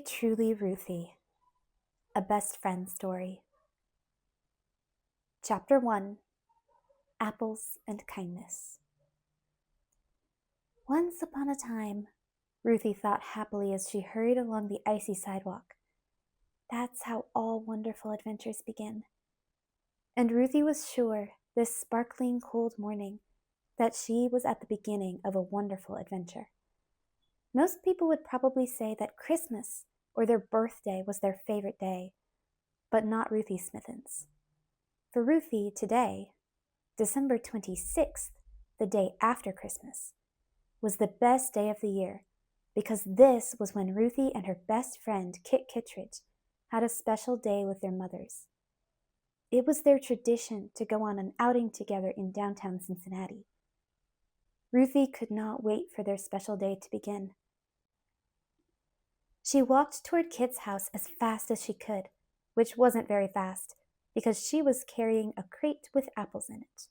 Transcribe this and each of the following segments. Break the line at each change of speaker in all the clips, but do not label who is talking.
Truly Ruthie, a best friend story. Chapter 1, Apples and Kindness. Once upon a time, Ruthie thought happily as she hurried along the icy sidewalk. That's how all wonderful adventures begin. And Ruthie was sure, this sparkling cold morning, that she was at the beginning of a wonderful adventure. Most people would probably say that Christmas or their birthday was their favorite day, but not Ruthie Smithens. For Ruthie, today, December 26th, the day after Christmas, was the best day of the year because this was when Ruthie and her best friend, Kittredge, had a special day with their mothers. It was their tradition to go on an outing together in downtown Cincinnati. Ruthie could not wait for their special day to begin. She walked toward Kit's house as fast as she could, which wasn't very fast, because she was carrying a crate with apples in it.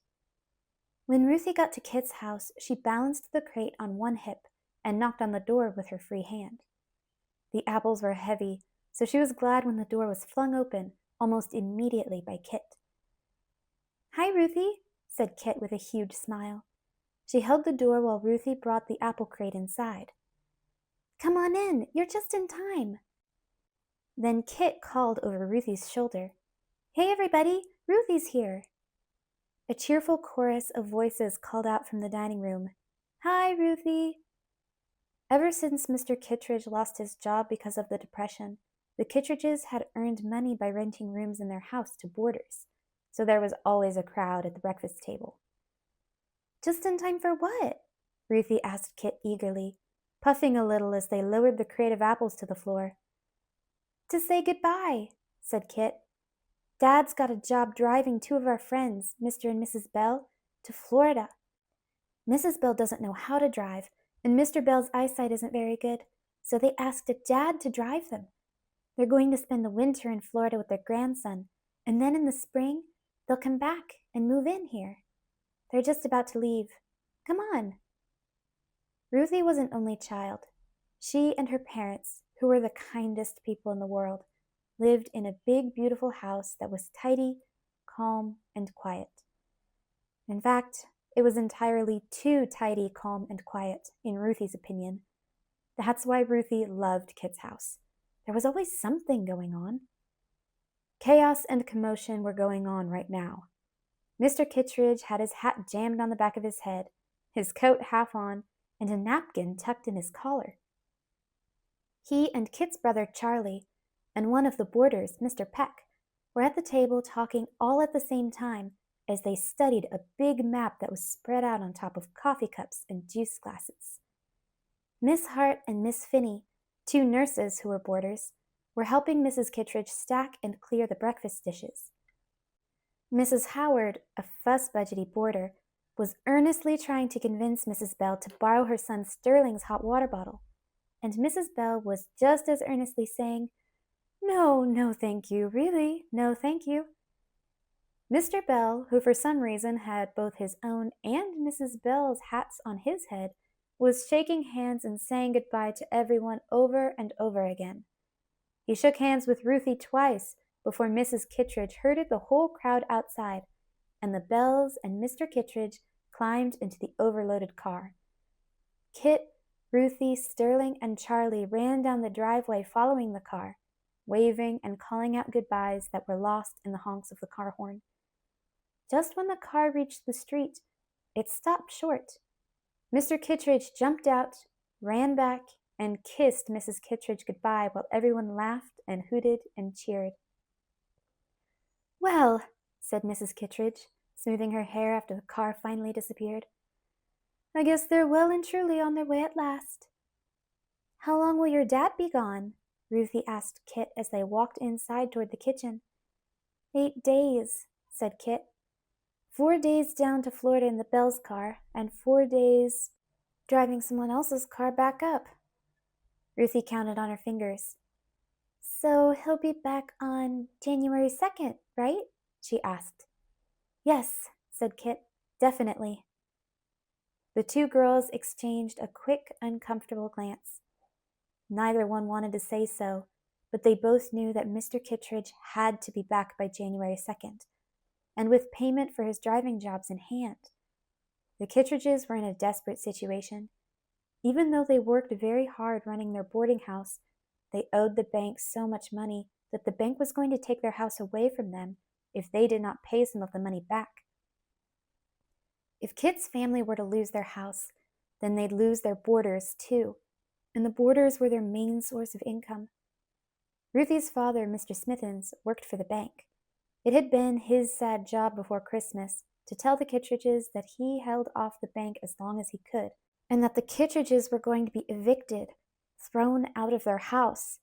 When Ruthie got to Kit's house, she balanced the crate on one hip and knocked on the door with her free hand. The apples were heavy, so she was glad when the door was flung open almost immediately by Kit. "Hi, Ruthie," said Kit with a huge smile. She held the door while Ruthie brought the apple crate inside. "Come on in, you're just in time." Then Kit called over Ruthie's shoulder, "Hey everybody, Ruthie's here." A cheerful chorus of voices called out from the dining room, "Hi, Ruthie." Ever since Mr. Kittredge lost his job because of the Depression, the Kittredges had earned money by renting rooms in their house to boarders, so there was always a crowd at the breakfast table. "Just in time for what?" Ruthie asked Kit eagerly, puffing a little as they lowered the crate of apples to the floor. "To say goodbye," said Kit. "Dad's got a job driving two of our friends, Mr. and Mrs. Bell, to Florida. Mrs. Bell doesn't know how to drive, and Mr. Bell's eyesight isn't very good, so they asked Dad to drive them. They're going to spend the winter in Florida with their grandson, and then in the spring, they'll come back and move in here. They're just about to leave. Come on." Ruthie was an only child. She and her parents, who were the kindest people in the world, lived in a big, beautiful house that was tidy, calm, and quiet. In fact, it was entirely too tidy, calm, and quiet, in Ruthie's opinion. That's why Ruthie loved Kit's house. There was always something going on. Chaos and commotion were going on right now. Mr. Kittredge had his hat jammed on the back of his head, his coat half on, and a napkin tucked in his collar. He and Kit's brother Charlie, and one of the boarders, Mr. Peck, were at the table talking all at the same time as they studied a big map that was spread out on top of coffee cups and juice glasses. Miss Hart and Miss Finney, two nurses who were boarders, were helping Mrs. Kittredge stack and clear the breakfast dishes. Mrs. Howard, a fuss-budgety boarder, was earnestly trying to convince Mrs. Bell to borrow her son Sterling's hot water bottle, and Mrs. Bell was just as earnestly saying, "No, no, thank you, really, no, thank you." Mr. Bell, who for some reason had both his own and Mrs. Bell's hats on his head, was shaking hands and saying goodbye to everyone over and over again. He shook hands with Ruthie twice before Mrs. Kittredge herded the whole crowd outside, and the Bells and Mr. Kittredge climbed into the overloaded car. Kit, Ruthie, Sterling, and Charlie ran down the driveway following the car, waving and calling out goodbyes that were lost in the honks of the car horn. Just when the car reached the street, it stopped short. Mr. Kittredge jumped out, ran back, and kissed Mrs. Kittredge goodbye while everyone laughed and hooted and cheered. "Well," said Mrs. Kittredge, smoothing her hair after the car finally disappeared, "I guess they're well and truly on their way at last." "How long will your dad be gone?" Ruthie asked Kit as they walked inside toward the kitchen. "8 days," said Kit. 4 days down to Florida in the Bell's car, and 4 days driving someone else's car back up. Ruthie counted on her fingers. "So he'll be back on January 2nd, right?" she asked. "Yes," said Kit, "definitely." The two girls exchanged a quick, uncomfortable glance. Neither one wanted to say so, but they both knew that Mr. Kittredge had to be back by January 2nd, and with payment for his driving jobs in hand. The Kittredges were in a desperate situation. Even though they worked very hard running their boarding house, they owed the bank so much money that the bank was going to take their house away from them if they did not pay some of the money back. If Kit's family were to lose their house, then they'd lose their boarders too, and the boarders were their main source of income. Ruthie's father, Mr. Smithens, worked for the bank. It had been his sad job before Christmas to tell the Kittredges that he held off the bank as long as he could, and that the Kittredges were going to be evicted, thrown out of their house,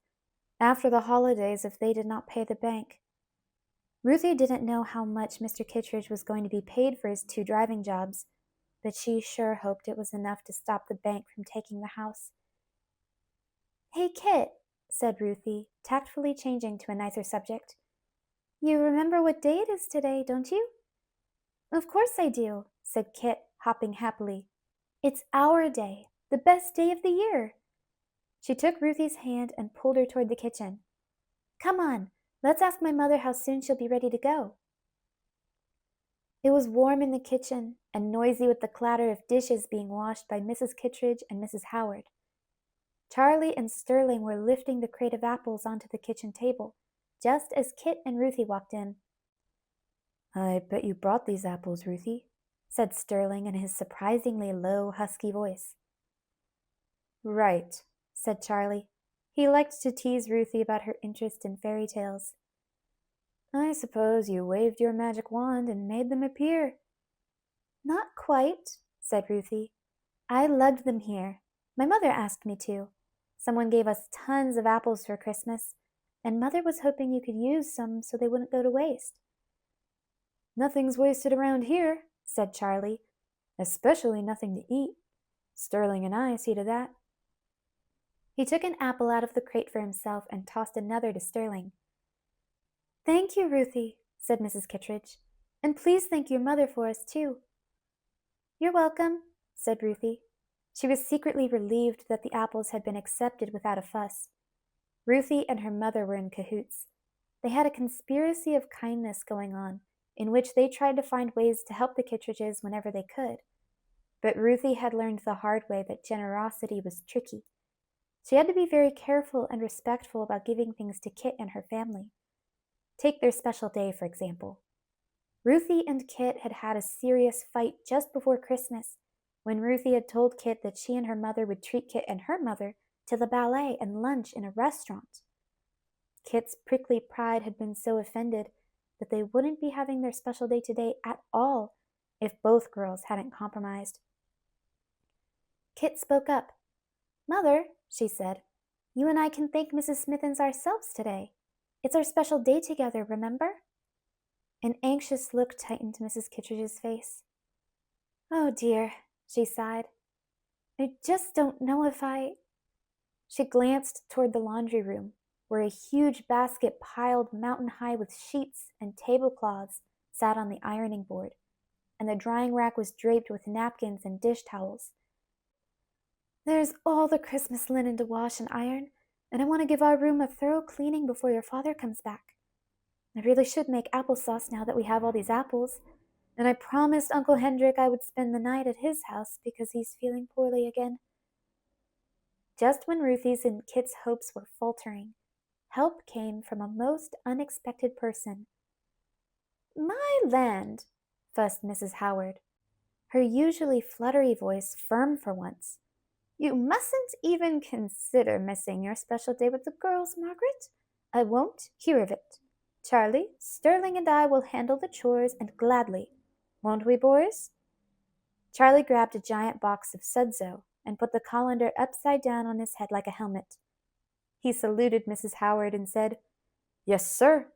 after the holidays if they did not pay the bank. Ruthie didn't know how much Mr. Kittredge was going to be paid for his 2 driving jobs, but she sure hoped it was enough to stop the bank from taking the house. "Hey, Kit," said Ruthie, tactfully changing to a nicer subject. "You remember what day it is today, don't you?" "Of course I do," said Kit, hopping happily. "It's our day, the best day of the year." She took Ruthie's hand and pulled her toward the kitchen. "Come on, let's ask my mother how soon she'll be ready to go." It was warm in the kitchen and noisy with the clatter of dishes being washed by Mrs. Kittredge and Mrs. Howard. Charlie and Sterling were lifting the crate of apples onto the kitchen table, just as Kit and Ruthie walked in. "I bet you brought these apples, Ruthie," said Sterling in his surprisingly low, husky voice. "Right," said Charlie. He liked to tease Ruthie about her interest in fairy tales. "I suppose you waved your magic wand and made them appear." "Not quite," said Ruthie. "I lugged them here. My mother asked me to. Someone gave us tons of apples for Christmas, and Mother was hoping you could use some so they wouldn't go to waste." "Nothing's wasted around here," said Charlie, "especially nothing to eat. Sterling and I see to that." He took an apple out of the crate for himself and tossed another to Sterling. "Thank you, Ruthie," said Mrs. Kittredge, "and please thank your mother for us, too." "You're welcome," said Ruthie. She was secretly relieved that the apples had been accepted without a fuss. Ruthie and her mother were in cahoots. They had a conspiracy of kindness going on, in which they tried to find ways to help the Kittredges whenever they could. But Ruthie had learned the hard way that generosity was tricky. She had to be very careful and respectful about giving things to Kit and her family. Take their special day, for example. Ruthie and Kit had had a serious fight just before Christmas, when Ruthie had told Kit that she and her mother would treat Kit and her mother to the ballet and lunch in a restaurant. Kit's prickly pride had been so offended that they wouldn't be having their special day today at all if both girls hadn't compromised. Kit spoke up. "Mother," she said, "you and I can thank Mrs. Smithens ourselves today. It's our special day together, remember?" An anxious look tightened Mrs. Kittredge's face. "Oh dear," she sighed. "I just don't know if I—" She glanced toward the laundry room, where a huge basket piled mountain high with sheets and tablecloths sat on the ironing board, and the drying rack was draped with napkins and dish towels. "There's all the Christmas linen to wash and iron, and I want to give our room a thorough cleaning before your father comes back. I really should make applesauce now that we have all these apples, and I promised Uncle Hendrik I would spend the night at his house because he's feeling poorly again." Just when Ruthie's and Kit's hopes were faltering, help came from a most unexpected person. "My land," fussed Mrs. Howard, her usually fluttery voice firm for once. "You mustn't even consider missing your special day with the girls, Margaret. I won't hear of it. Charlie, Sterling, and I will handle the chores, and gladly. Won't we, boys?" Charlie grabbed a giant box of sudzo and put the colander upside down on his head like a helmet. He saluted Mrs. Howard and said, "Yes, sir."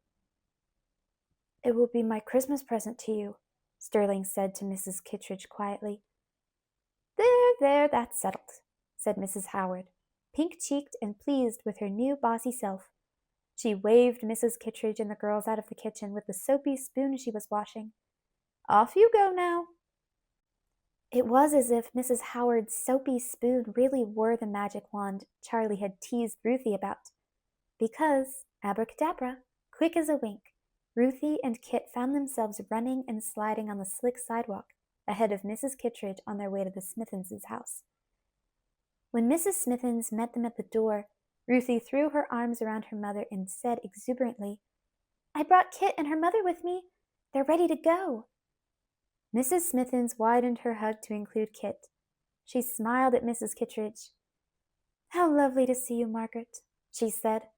"It will be my Christmas present to you," Sterling said to Mrs. Kittredge quietly. There, that's settled," said Mrs. Howard, pink-cheeked and pleased with her new bossy self. She waved Mrs. Kittredge and the girls out of the kitchen with the soapy spoon she was washing. "Off you go now." It was as if Mrs. Howard's soapy spoon really were the magic wand Charlie had teased Ruthie about. Because, abracadabra, quick as a wink, Ruthie and Kit found themselves running and sliding on the slick sidewalk ahead of Mrs. Kittredge on their way to the Smithens' house. When Mrs. Smithens met them at the door, Ruthie threw her arms around her mother and said exuberantly, "I brought Kit and her mother with me. They're ready to go." Mrs. Smithens widened her hug to include Kit. She smiled at Mrs. Kittredge. "How lovely to see you, Margaret," she said.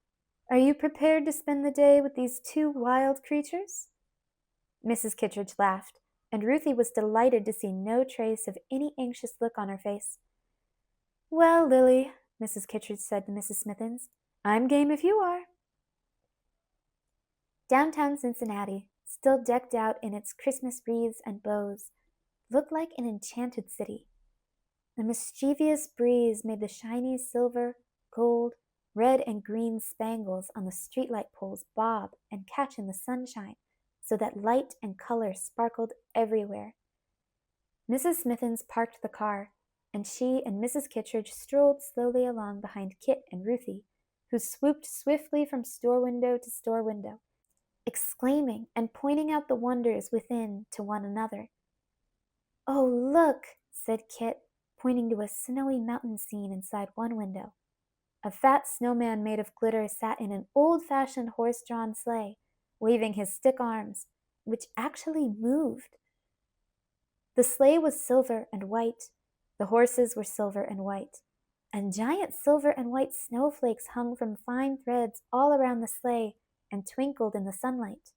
"Are you prepared to spend the day with these two wild creatures?" Mrs. Kittredge laughed, and Ruthie was delighted to see no trace of any anxious look on her face. "Well, Lily," Mrs. Kittredge said to Mrs. Smithens, "I'm game if you are." Downtown Cincinnati, still decked out in its Christmas wreaths and bows, looked like an enchanted city. A mischievous breeze made the shiny silver, gold, red, and green spangles on the streetlight poles bob and catch in the sunshine, so that light and color sparkled everywhere. Mrs. Smithens parked the car, and she and Mrs. Kittredge strolled slowly along behind Kit and Ruthie, who swooped swiftly from store window to store window, exclaiming and pointing out the wonders within to one another. "Oh, look," said Kit, pointing to a snowy mountain scene inside one window. A fat snowman made of glitter sat in an old-fashioned horse-drawn sleigh, waving his stick arms, which actually moved. The sleigh was silver and white, the horses were silver and white, and giant silver and white snowflakes hung from fine threads all around the sleigh and twinkled in the sunlight.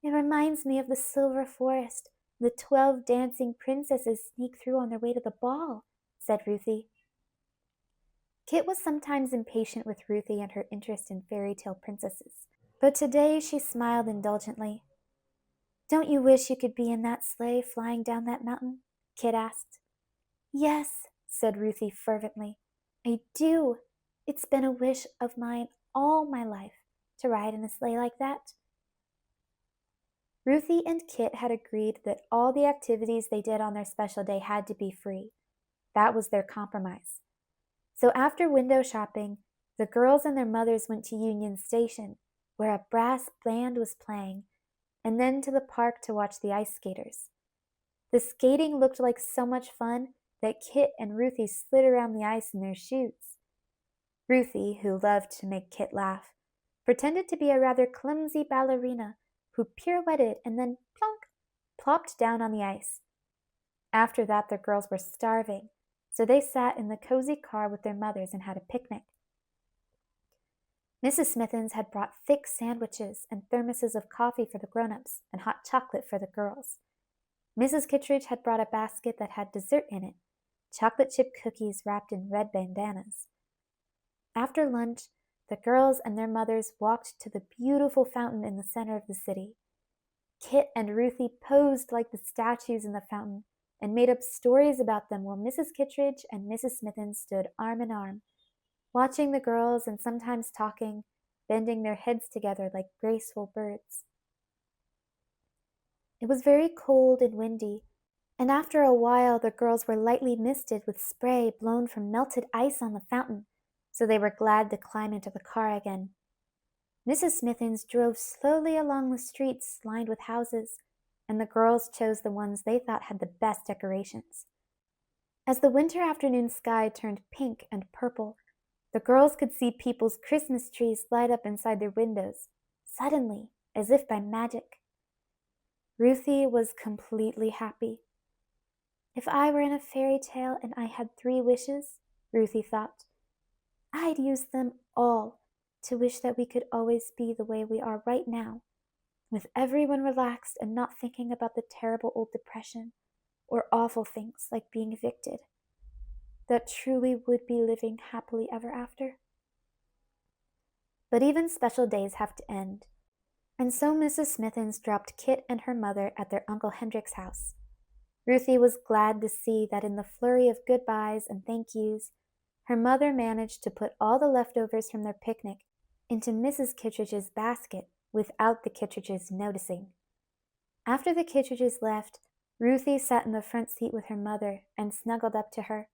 "It reminds me of the silver forest the 12 dancing princesses sneak through on their way to the ball," said Ruthie. Kit was sometimes impatient with Ruthie and her interest in fairy tale princesses, but today she smiled indulgently. "Don't you wish you could be in that sleigh flying down that mountain?" Kit asked. "Yes," said Ruthie fervently. "I do. It's been a wish of mine all my life to ride in a sleigh like that." Ruthie and Kit had agreed that all the activities they did on their special day had to be free. That was their compromise. So after window shopping, the girls and their mothers went to Union Station, where a brass band was playing, and then to the park to watch the ice skaters. The skating looked like so much fun that Kit and Ruthie slid around the ice in their shoes. Ruthie, who loved to make Kit laugh, pretended to be a rather clumsy ballerina who pirouetted and then plonk, plopped down on the ice. After that, the girls were starving, so they sat in the cozy car with their mothers and had a picnic. Mrs. Smithens had brought thick sandwiches and thermoses of coffee for the grown-ups and hot chocolate for the girls. Mrs. Kittredge had brought a basket that had dessert in it, chocolate chip cookies wrapped in red bandanas. After lunch, the girls and their mothers walked to the beautiful fountain in the center of the city. Kit and Ruthie posed like the statues in the fountain and made up stories about them while Mrs. Kittredge and Mrs. Smithens stood arm in arm, watching the girls and sometimes talking, bending their heads together like graceful birds. It was very cold and windy, and after a while the girls were lightly misted with spray blown from melted ice on the fountain, so they were glad to climb into the car again. Mrs. Smithens drove slowly along the streets lined with houses, and the girls chose the ones they thought had the best decorations. As the winter afternoon sky turned pink and purple, the girls could see people's Christmas trees light up inside their windows, suddenly, as if by magic. Ruthie was completely happy. "If I were in a fairy tale and I had 3 wishes," Ruthie thought, "I'd use them all to wish that we could always be the way we are right now, with everyone relaxed and not thinking about the terrible old depression or awful things like being evicted. That truly would be living happily ever after." But even special days have to end, and so Mrs. Smithens dropped Kit and her mother at their Uncle Hendric's house. Ruthie was glad to see that in the flurry of goodbyes and thank yous, her mother managed to put all the leftovers from their picnic into Mrs. Kittredge's basket without the Kittredges noticing. After the Kittredges left, Ruthie sat in the front seat with her mother and snuggled up to her.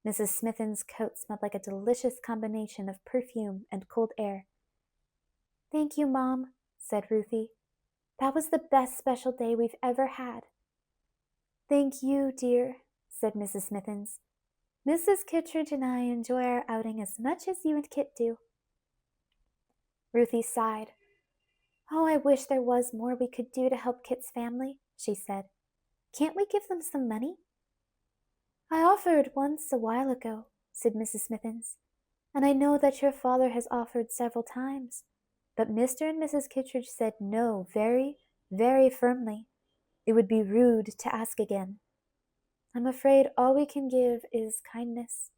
Mrs. Smithens' coat smelled like a delicious combination of perfume and cold air. "Thank you, Mom," said Ruthie. "That was the best special day we've ever had." "Thank you, dear," said Mrs. Smithens. "Mrs. Kittredge and I enjoy our outing as much as you and Kit do." Ruthie sighed. "Oh, I wish there was more we could do to help Kit's family," she said. "Can't we give them some money?" "I offered once a while ago," said Mrs. Smithens, "and I know that your father has offered several times, but Mr. and Mrs. Kittredge said no very, very firmly. It would be rude to ask again. I'm afraid all we can give is kindness."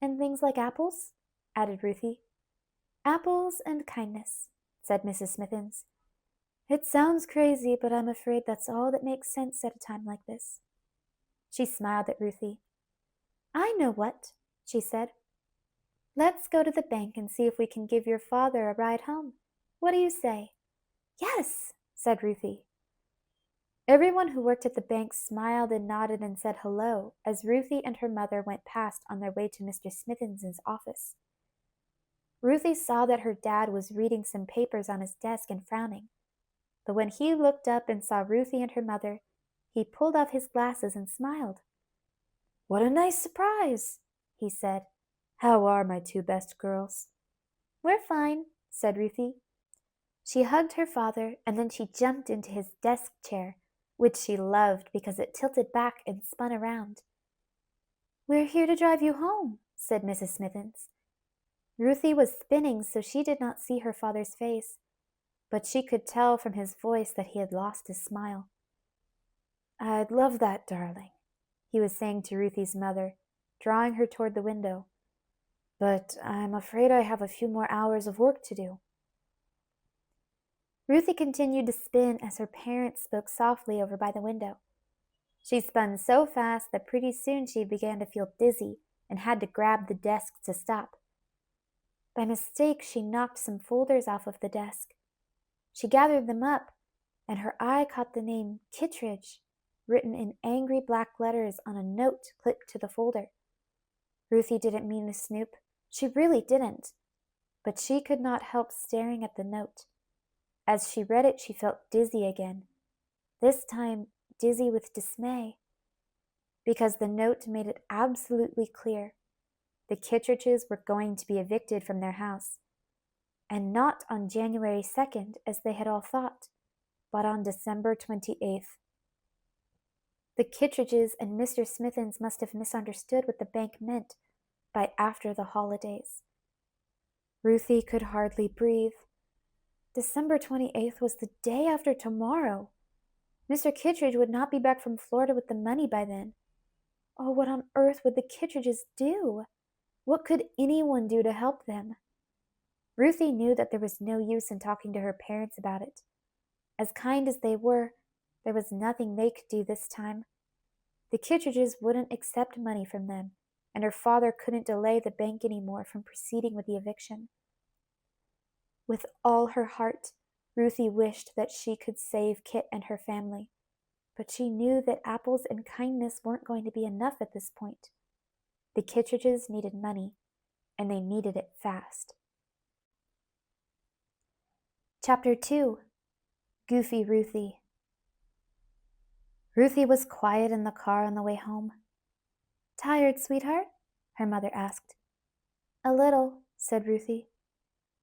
"And things like apples?" added Ruthie. "Apples and kindness," said Mrs. Smithens. "It sounds crazy, but I'm afraid that's all that makes sense at a time like this." She smiled at Ruthie. "I know what," she said. "Let's go to the bank and see if we can give your father a ride home. What do you say?" "Yes," said Ruthie. Everyone who worked at the bank smiled and nodded and said hello as Ruthie and her mother went past on their way to Mr. Smithens' office. Ruthie saw that her dad was reading some papers on his desk and frowning, but when he looked up and saw Ruthie and her mother, he pulled off his glasses and smiled. "What a nice surprise," he said. "How are my two best girls?" "We're fine," said Ruthie. She hugged her father, and then she jumped into his desk chair, which she loved because it tilted back and spun around. "We're here to drive you home," said Mrs. Smithens. Ruthie was spinning, so she did not see her father's face, but she could tell from his voice that he had lost his smile. "I'd love that, darling," he was saying to Ruthie's mother, drawing her toward the window. "But I'm afraid I have a few more hours of work to do." Ruthie continued to spin as her parents spoke softly over by the window. She spun so fast that pretty soon she began to feel dizzy and had to grab the desk to stop. By mistake, she knocked some folders off of the desk. She gathered them up, and her eye caught the name Kittredge written in angry black letters on a note clipped to the folder. Ruthie didn't mean to snoop. She really didn't. But she could not help staring at the note. As she read it, she felt dizzy again. This time, dizzy with dismay. Because the note made it absolutely clear. The Kittredges were going to be evicted from their house. And not on January 2nd, as they had all thought, but on December 28th. The Kittredges and Mr. Smithens must have misunderstood what the bank meant by after the holidays. Ruthie could hardly breathe. December 28th was the day after tomorrow. Mr. Kittredge would not be back from Florida with the money by then. Oh, what on earth would the Kittredges do? What could anyone do to help them? Ruthie knew that there was no use in talking to her parents about it. As kind as they were, there was nothing they could do this time. The Kittredges wouldn't accept money from them, and her father couldn't delay the bank anymore from proceeding with the eviction. With all her heart, Ruthie wished that she could save Kit and her family, but she knew that apples and kindness weren't going to be enough at this point. The Kittredges needed money, and they needed it fast. Chapter 2. Goofy Ruthie. Ruthie was quiet in the car on the way home. "Tired, sweetheart?" her mother asked. "A little," said Ruthie.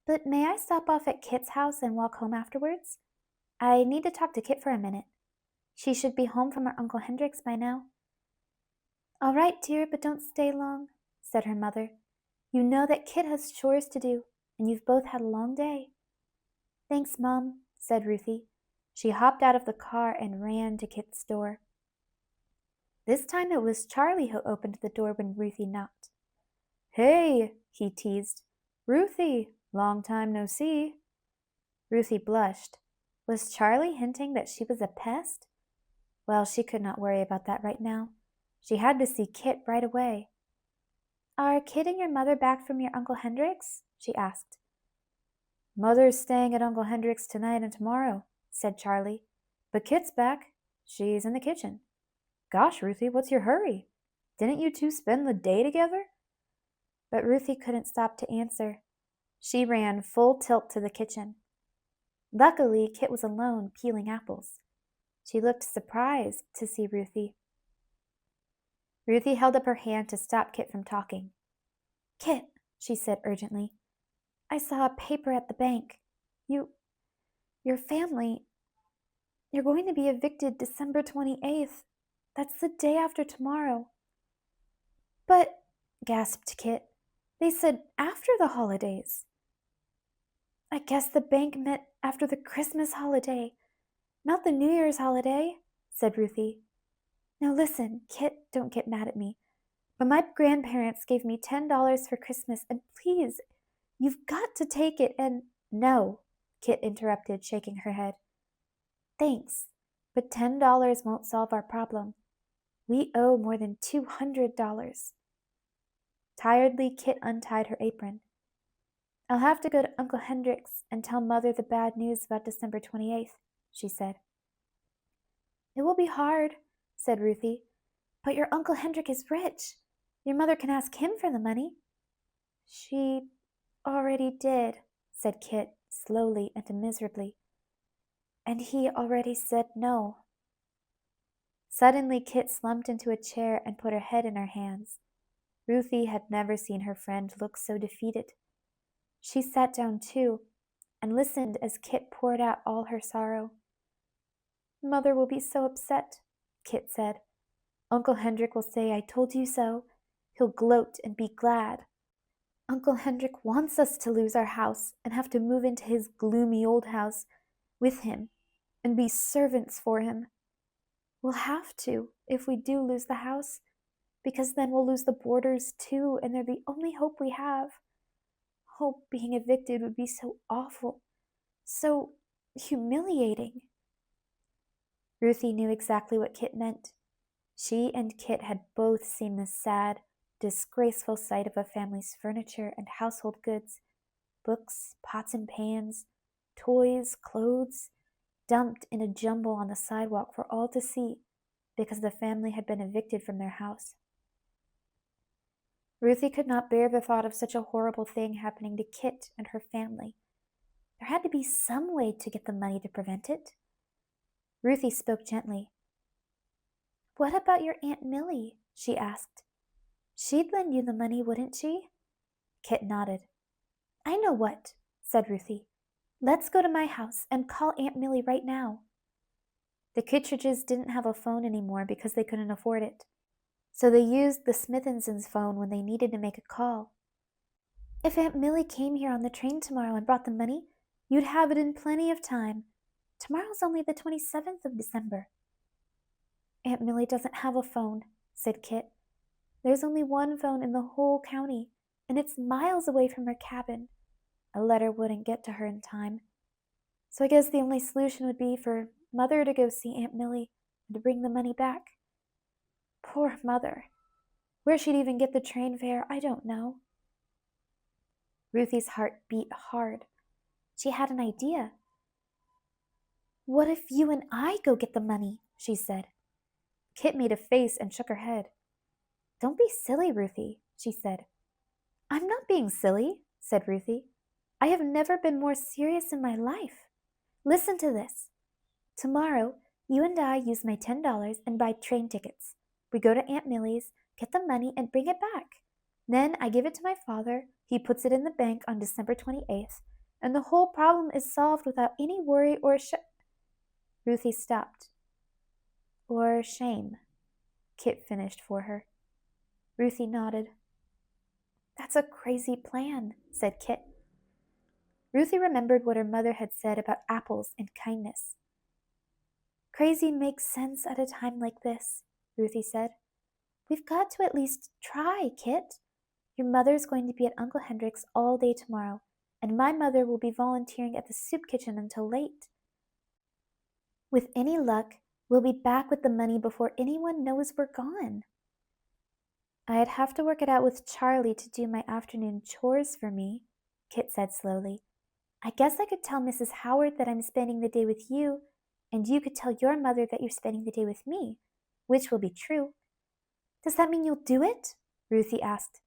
"But may I stop off at Kit's house and walk home afterwards? I need to talk to Kit for a minute. She should be home from her Uncle Hendricks by now." "All right, dear, but don't stay long," said her mother. "You know that Kit has chores to do, and you've both had a long day." "Thanks, Mom," said Ruthie. She hopped out of the car and ran to Kit's door. This time it was Charlie who opened the door when Ruthie knocked. "Hey," he teased. "Ruthie, long time no see." Ruthie blushed. Was Charlie hinting that she was a pest? Well, she could not worry about that right now. She had to see Kit right away. "Are Kit and your mother back from your Uncle Hendricks?" she asked. "Mother's staying at Uncle Hendricks tonight and tomorrow," said Charlie. "But Kit's back. She's in the kitchen. Gosh, Ruthie, what's your hurry? Didn't you two spend the day together? But Ruthie couldn't stop to answer. She ran full tilt to the kitchen. Luckily, Kit was alone peeling apples. She looked surprised to see Ruthie. Ruthie held up her hand to stop Kit from talking. Kit, she said urgently, I saw a paper at the bank. Your family, you're going to be evicted December 28th. That's the day after tomorrow. But, gasped Kit, they said after the holidays. I guess the bank meant after the Christmas holiday, not the New Year's holiday, said Ruthie. Now listen, Kit, don't get mad at me, but my grandparents gave me $10 for Christmas, and please, you've got to take it and— No, Kit interrupted, shaking her head. Thanks, but $10 won't solve our problem. We owe more than $200. Tiredly, Kit untied her apron. I'll have to go to Uncle Hendric's and tell Mother the bad news about December 28th, she said. It will be hard, said Ruthie, but your Uncle Hendrick is rich. Your mother can ask him for the money. She already did, said Kit, slowly and miserably. And he already said no. Suddenly, Kit slumped into a chair and put her head in her hands. Ruthie had never seen her friend look so defeated. She sat down too, and listened as Kit poured out all her sorrow. Mother will be so upset, Kit said. Uncle Hendrick will say, I told you so. He'll gloat and be glad. Uncle Hendrick wants us to lose our house and have to move into his gloomy old house with him and be servants for him. We'll have to if we do lose the house, because then we'll lose the boarders too, and they're the only hope we have. Oh, being evicted would be so awful, so humiliating. Ruthie knew exactly what Kit meant. She and Kit had both seen the sad, disgraceful sight of a family's furniture and household goods, books, pots and pans, toys, clothes, dumped in a jumble on the sidewalk for all to see because the family had been evicted from their house. Ruthie could not bear the thought of such a horrible thing happening to Kit and her family. There had to be some way to get the money to prevent it. Ruthie spoke gently. What about your Aunt Millie? She asked. She'd lend you the money, wouldn't she? Kit nodded. I know what, said Ruthie. Let's go to my house and call Aunt Millie right now. The Kittredges didn't have a phone anymore because they couldn't afford it, so they used the Smithens' phone when they needed to make a call. If Aunt Millie came here on the train tomorrow and brought the money, you'd have it in plenty of time. Tomorrow's only the 27th of December. Aunt Millie doesn't have a phone, said Kit. There's only one phone in the whole county, and it's miles away from her cabin. A letter wouldn't get to her in time. So I guess the only solution would be for Mother to go see Aunt Millie and to bring the money back. Poor Mother. Where she'd even get the train fare, I don't know. Ruthie's heart beat hard. She had an idea. What if you and I go get the money? She said. Kit made a face and shook her head. Don't be silly, Ruthie, she said. I'm not being silly, said Ruthie. I have never been more serious in my life. Listen to this. Tomorrow, you and I use my $10 and buy train tickets. We go to Aunt Millie's, get the money, and bring it back. Then I give it to my father. He puts it in the bank on December 28th, and the whole problem is solved without any worry or Ruthie stopped. Or shame, Kit finished for her. Ruthie nodded. That's a crazy plan, said Kit. Ruthie remembered what her mother had said about apples and kindness. Crazy makes sense at a time like this, Ruthie said. We've got to at least try, Kit. Your mother's going to be at Uncle Hendrick's all day tomorrow, and my mother will be volunteering at the soup kitchen until late. With any luck, we'll be back with the money before anyone knows we're gone. I'd have to work it out with Charlie to do my afternoon chores for me, Kit said slowly. I guess I could tell Mrs. Howard that I'm spending the day with you, and you could tell your mother that you're spending the day with me, which will be true. Does that mean you'll do it? Ruthie asked.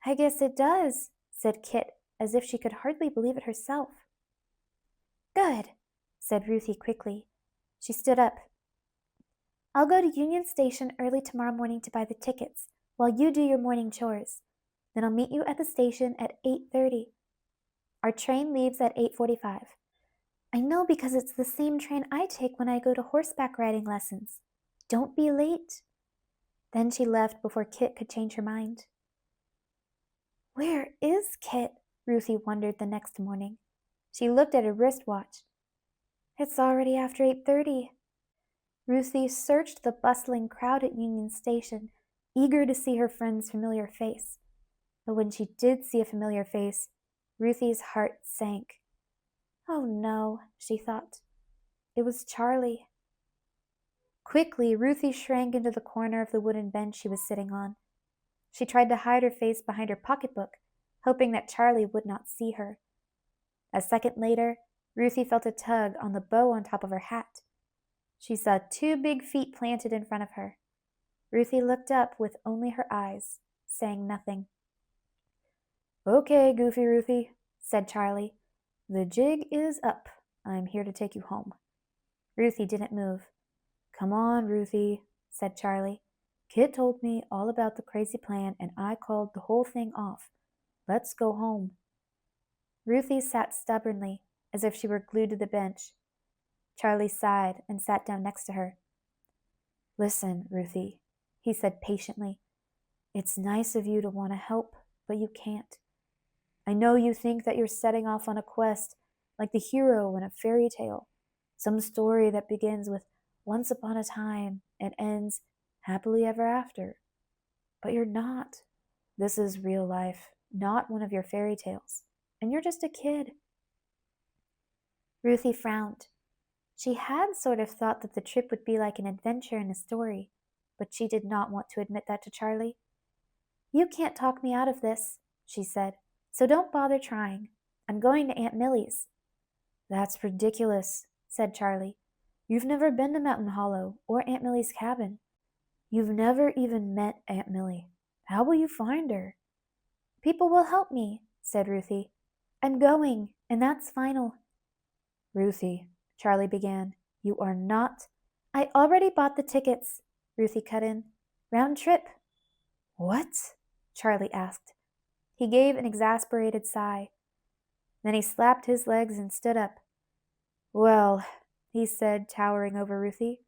I guess it does, said Kit, as if she could hardly believe it herself. Good, said Ruthie quickly. She stood up. I'll go to Union Station early tomorrow morning to buy the tickets, while you do your morning chores. Then I'll meet you at the station at 8:30. Our train leaves at 8:45. I know because it's the same train I take when I go to horseback riding lessons. Don't be late. Then she left before Kit could change her mind. Where is Kit? Ruthie wondered the next morning. She looked at her wristwatch. It's already after 8:30. Ruthie searched the bustling crowd at Union Station, eager to see her friend's familiar face. But when she did see a familiar face, Ruthie's heart sank. Oh no, she thought. It was Charlie. Quickly, Ruthie shrank into the corner of the wooden bench she was sitting on. She tried to hide her face behind her pocketbook, hoping that Charlie would not see her. A second later, Ruthie felt a tug on the bow on top of her hat. She saw 2 big feet planted in front of her. Ruthie looked up with only her eyes, saying nothing. Okay, Goofy Ruthie, said Charlie. The jig is up. I'm here to take you home. Ruthie didn't move. Come on, Ruthie, said Charlie. Kit told me all about the crazy plan and I called the whole thing off. Let's go home. Ruthie sat stubbornly, as if she were glued to the bench. Charlie sighed and sat down next to her. Listen, Ruthie, he said patiently. It's nice of you to want to help, but you can't. I know you think that you're setting off on a quest like the hero in a fairy tale, some story that begins with once upon a time and ends happily ever after. But you're not. This is real life, not one of your fairy tales, and you're just a kid. Ruthie frowned. She had sort of thought that the trip would be like an adventure in a story, but she did not want to admit that to Charlie. You can't talk me out of this, she said, so don't bother trying. I'm going to Aunt Millie's. That's ridiculous, said Charlie. You've never been to Mountain Hollow or Aunt Millie's cabin. You've never even met Aunt Millie. How will you find her? People will help me, said Ruthie. I'm going, and that's final. Ruthie, Charlie began, you are not. I already bought the tickets, Ruthie cut in. Round trip. What? Charlie asked. He gave an exasperated sigh. Then he slapped his legs and stood up. Well, he said, towering over Ruthie,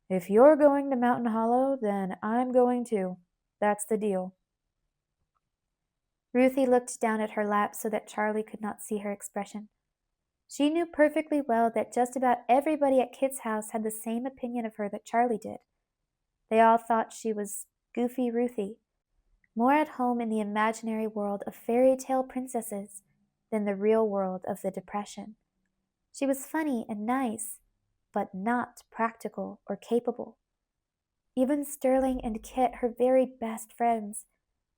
if you're going to Mountain Hollow, then I'm going too. That's the deal. Ruthie looked down at her lap so that Charlie could not see her expression. She knew perfectly well that just about everybody at Kit's house had the same opinion of her that Charlie did. They all thought she was Goofy Ruthie, more at home in the imaginary world of fairy tale princesses than the real world of the Depression. She was funny and nice, but not practical or capable. Even Sterling and Kit, her very best friends,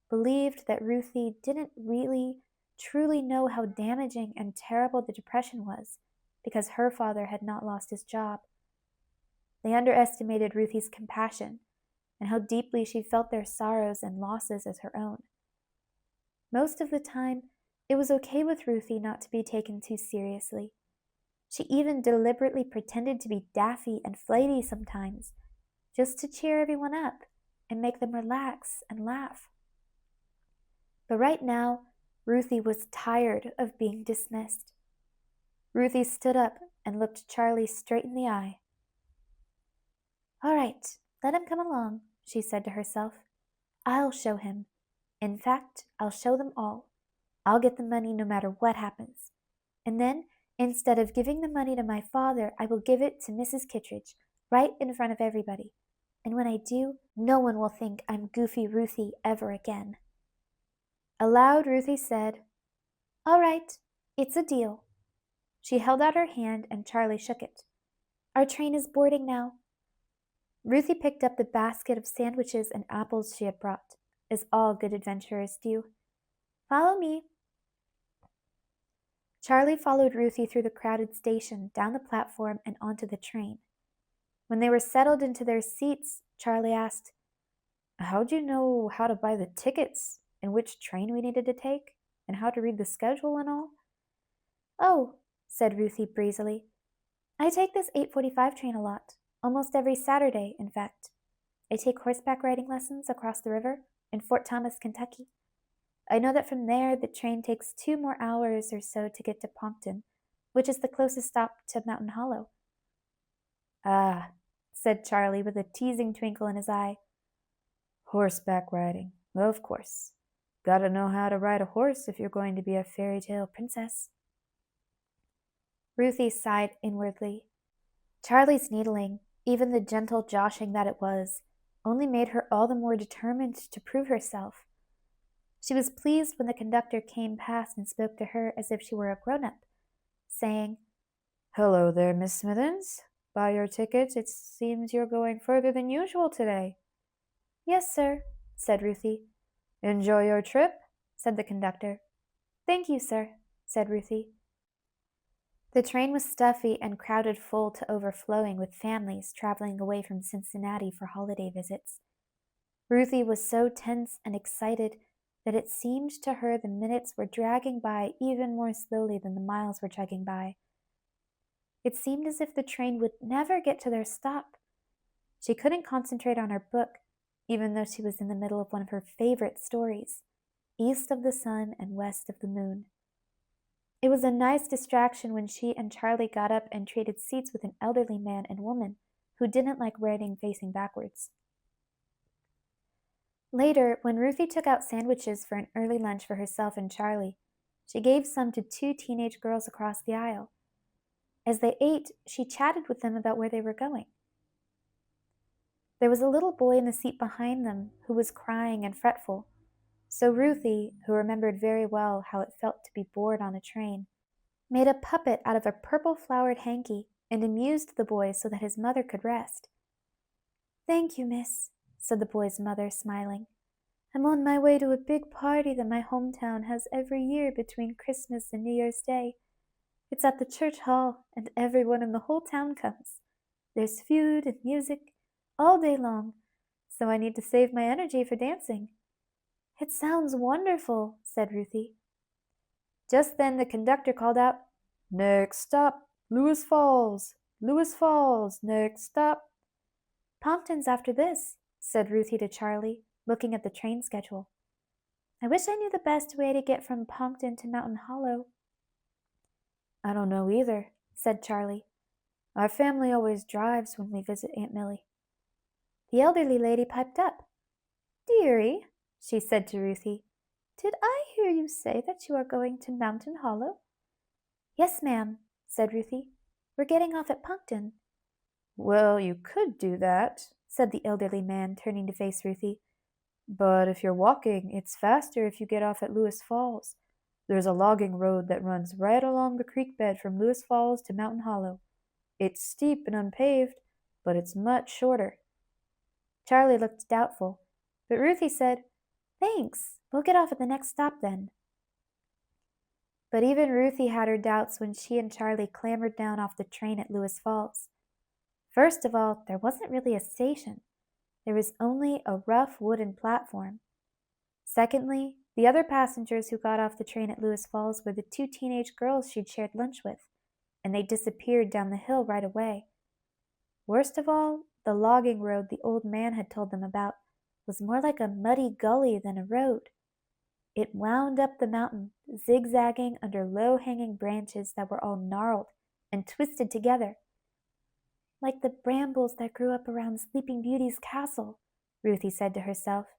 believed that Ruthie didn't really, truly know how damaging and terrible the Depression was because her father had not lost his job. They underestimated Ruthie's compassion and how deeply she felt their sorrows and losses as her own. Most of the time, it was okay with Ruthie not to be taken too seriously. She even deliberately pretended to be daffy and flighty sometimes, just to cheer everyone up and make them relax and laugh. But right now, Ruthie was tired of being dismissed. Ruthie stood up and looked Charlie straight in the eye. All right, let him come along, she said to herself. I'll show him. In fact, I'll show them all. I'll get the money no matter what happens. And then, instead of giving the money to my father, I will give it to Mrs. Kittredge, right in front of everybody. And when I do, no one will think I'm Goofy Ruthie ever again. Aloud, Ruthie said, All right, it's a deal. She held out her hand and Charlie shook it. Our train is boarding now. Ruthie picked up the basket of sandwiches and apples she had brought, as all good adventurers do. Follow me. Charlie followed Ruthie through the crowded station, down the platform, and onto the train. When they were settled into their seats, Charlie asked, "How'd you know how to buy the tickets and which train we needed to take, and how to read the schedule and all?" "Oh," said Ruthie breezily, "I take this 8:45 train a lot, almost every Saturday, in fact. I take horseback riding lessons across the river in Fort Thomas, Kentucky. I know that from there the train takes 2 more hours or so to get to Pompton, which is the closest stop to Mountain Hollow." "Ah," said Charlie with a teasing twinkle in his eye. "Horseback riding. Well, of course. Gotta know how to ride a horse if you're going to be a fairy tale princess." Ruthie sighed inwardly. Charlie's needling, even the gentle joshing that it was, only made her all the more determined to prove herself. She was pleased when the conductor came past and spoke to her as if she were a grown-up, saying, "Hello there, Miss Smithens. Buy your ticket. It seems you're going further than usual today." "Yes, sir," said Ruthie. "Enjoy your trip?" said the conductor. "Thank you, sir," said Ruthie. The train was stuffy and crowded full to overflowing with families traveling away from Cincinnati for holiday visits. Ruthie was so tense and excited that it seemed to her the minutes were dragging by even more slowly than the miles were chugging by. It seemed as if the train would never get to their stop. She couldn't concentrate on her book, even though she was in the middle of one of her favorite stories, East of the Sun and West of the Moon. It was a nice distraction when she and Charlie got up and traded seats with an elderly man and woman who didn't like riding facing backwards. Later, when Ruthie took out sandwiches for an early lunch for herself and Charlie, she gave some to 2 teenage girls across the aisle. As they ate, she chatted with them about where they were going. There was a little boy in the seat behind them who was crying and fretful, so Ruthie, who remembered very well how it felt to be bored on a train, made a puppet out of a purple-flowered hanky and amused the boy so that his mother could rest. "Thank you, miss," said the boy's mother, smiling. "I'm on my way to a big party that my hometown has every year between Christmas and New Year's Day. It's at the church hall, and everyone in the whole town comes. There's food and music all day long, so I need to save my energy for dancing." "It sounds wonderful," said Ruthie. Just then the conductor called out, "Next stop, Lewis Falls! Lewis Falls! Next stop!" "Pompton's after this," said Ruthie to Charlie, looking at the train schedule. "I wish I knew the best way to get from Pompton to Mountain Hollow." "I don't know either," said Charlie. "Our family always drives when we visit Aunt Millie." The elderly lady piped up. "Dearie," she said to Ruthie, "did I hear you say that you are going to Mountain Hollow?" "Yes, ma'am," said Ruthie. "We're getting off at Pompton."
"Well, you could do that," said the elderly man, turning to face Ruthie. "But if you're walking, it's faster if you get off at Lewis Falls. There's a logging road that runs right along the creek bed from Lewis Falls to Mountain Hollow. It's steep and unpaved, but it's much shorter."
Charlie looked doubtful, but Ruthie said, "Thanks, we'll get off at the next stop then." But even Ruthie had her doubts when she and Charlie clambered down off the train at Lewis Falls. First of all, there wasn't really a station. There was only a rough wooden platform. Secondly, the other passengers who got off the train at Lewis Falls were the 2 teenage girls she'd shared lunch with, and they disappeared down the hill right away. Worst of all, the logging road the old man had told them about was more like a muddy gully than a road. It wound up the mountain, zigzagging under low-hanging branches that were all gnarled and twisted together. "Like the brambles that grew up around Sleeping Beauty's castle," Ruthie said to herself.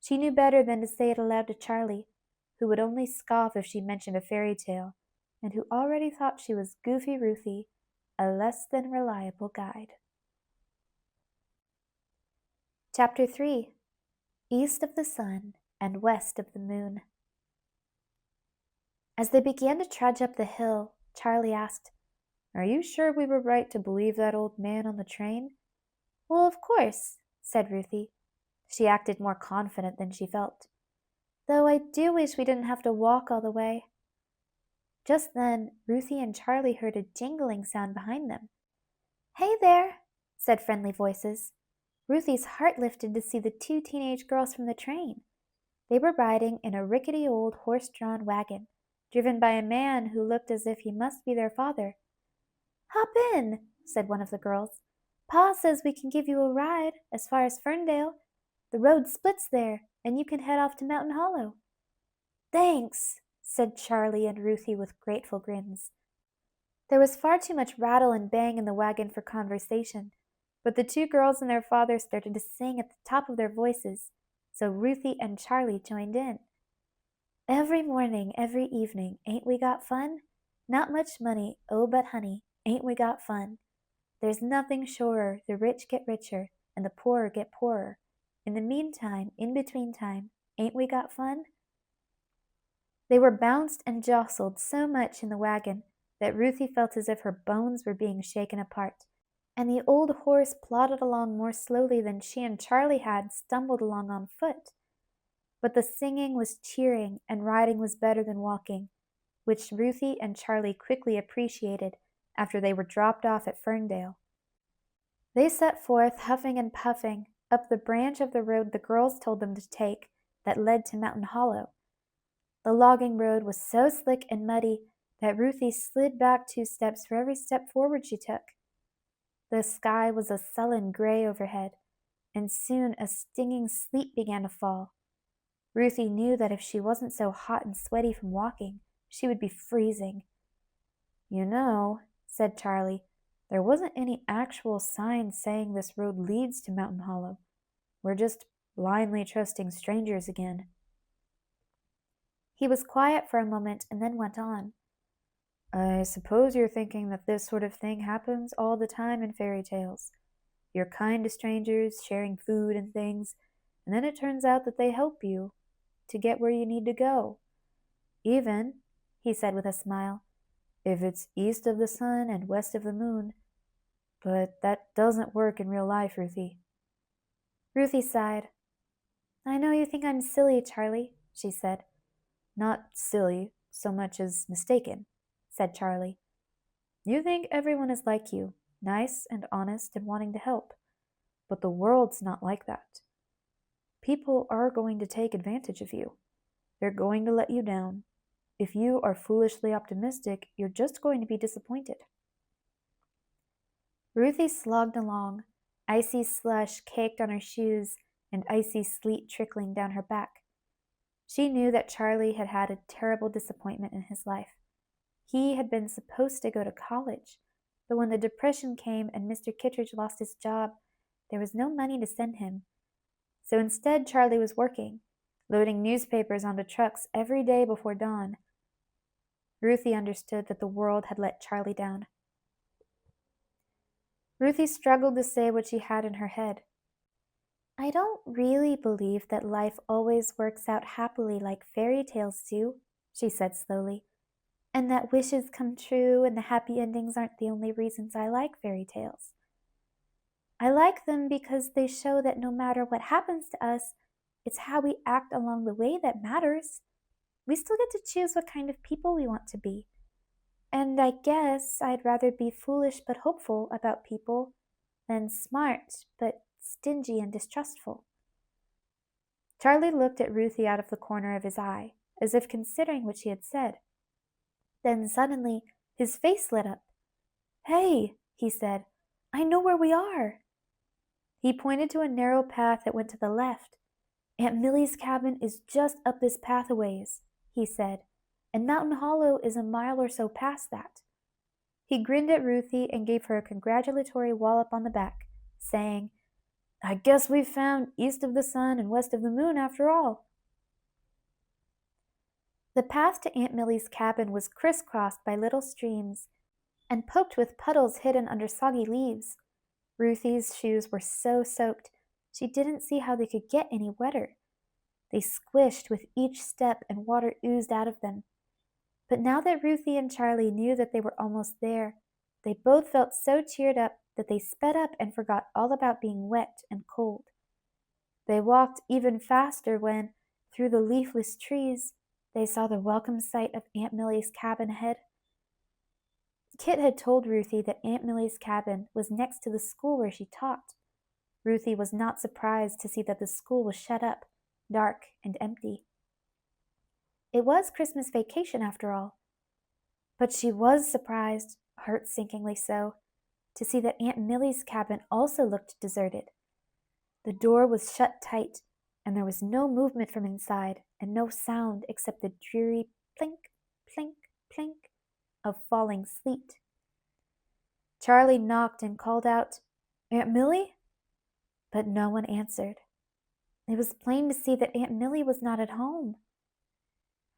She knew better than to say it aloud to Charlie, who would only scoff if she mentioned a fairy tale, and who already thought she was Goofy Ruthie, a less than reliable guide. Chapter 3. East of the Sun and West of the Moon. As they began to trudge up the hill, Charlie asked,
"Are you sure we were right to believe that old man on the train?"
"Well, of course," said Ruthie. She acted more confident than she felt. "Though I do wish we didn't have to walk all the way." Just then, Ruthie and Charlie heard a jingling sound behind them. "Hey there," said friendly voices. Ruthie's heart lifted to see the two teenage girls from the train. They were riding in a rickety old horse-drawn wagon, driven by a man who looked as if he must be their father. "Hop in," said one of the girls. "Pa says we can give you a ride as far as Ferndale. The road splits there, and you can head off to Mountain Hollow." "Thanks," said Charlie and Ruthie with grateful grins. There was far too much rattle and bang in the wagon for conversation, but the two girls and their father started to sing at the top of their voices, so Ruthie and Charlie joined in. "Every morning, every evening, ain't we got fun? Not much money, oh but honey, ain't we got fun? There's nothing surer, the rich get richer, and the poor get poorer. In the meantime, in between time, ain't we got fun?" They were bounced and jostled so much in the wagon that Ruthie felt as if her bones were being shaken apart, and the old horse plodded along more slowly than she and Charlie had stumbled along on foot. But the singing was cheering, and riding was better than walking, which Ruthie and Charlie quickly appreciated after they were dropped off at Ferndale. They set forth, huffing and puffing, up the branch of the road the girls told them to take that led to Mountain Hollow. The logging road was so slick and muddy that Ruthie slid back 2 steps for every step forward she took. The sky was a sullen gray overhead, and soon a stinging sleet began to fall. Ruthie knew that if she wasn't so hot and sweaty from walking, she would be freezing. "You know," said Charlie, "there wasn't any actual sign saying this road leads to Mountain Hollow. We're just blindly trusting strangers again." He was quiet for a moment and then went on. "I suppose you're thinking that this sort of thing happens all the time in fairy tales. You're kind to strangers, sharing food and things, and then it turns out that they help you to get where you need to go. Even," he said with a smile, "if it's east of the sun and west of the moon. But that doesn't work in real life, Ruthie." Ruthie sighed. "I know you think I'm silly, Charlie," she said. "Not silly so much as mistaken," said Charlie. "You think everyone is like you, nice and honest and wanting to help. But the world's not like that. People are going to take advantage of you. They're going to let you down. If you are foolishly optimistic, you're just going to be disappointed." Ruthie slogged along, icy slush caked on her shoes and icy sleet trickling down her back. She knew that Charlie had had a terrible disappointment in his life. He had been supposed to go to college, but when the Depression came and Mr. Kittredge lost his job, there was no money to send him. So instead, Charlie was working, loading newspapers onto trucks every day before dawn. Ruthie understood that the world had let Charlie down. Ruthie struggled to say what she had in her head. "I don't really believe that life always works out happily like fairy tales do," she said slowly, "and that wishes come true and the happy endings aren't the only reasons I like fairy tales. I like them because they show that no matter what happens to us, it's how we act along the way that matters. We still get to choose what kind of people we want to be. And I guess I'd rather be foolish but hopeful about people than smart but stingy and distrustful." Charlie looked at Ruthie out of the corner of his eye, as if considering what she had said. Then suddenly his face lit up. "Hey," he said, "I know where we are." He pointed to a narrow path that went to the left. "Aunt Millie's cabin is just up this path a ways," he said, "and Mountain Hollow is a mile or so past that." He grinned at Ruthie and gave her a congratulatory wallop on the back, saying, "I guess we've found east of the sun and west of the moon after all." The path to Aunt Millie's cabin was crisscrossed by little streams and poked with puddles hidden under soggy leaves. Ruthie's shoes were so soaked she didn't see how they could get any wetter. They squished with each step and water oozed out of them. But now that Ruthie and Charlie knew that they were almost there, they both felt so cheered up that they sped up and forgot all about being wet and cold. They walked even faster when, through the leafless trees, They saw the welcome sight of Aunt Millie's cabin ahead. Kit had told Ruthie that Aunt Millie's cabin was next to the school where she taught. Ruthie was not surprised to see that the school was shut up, dark and empty. It was Christmas vacation after all. But she was surprised, heart-sinkingly so, to see that Aunt Millie's cabin also looked deserted. The door was shut tight, and there was no movement from inside, and no sound except the dreary plink, plink, plink of falling sleet. Charlie knocked and called out, "Aunt Millie?" But no one answered. It was plain to see that Aunt Millie was not at home.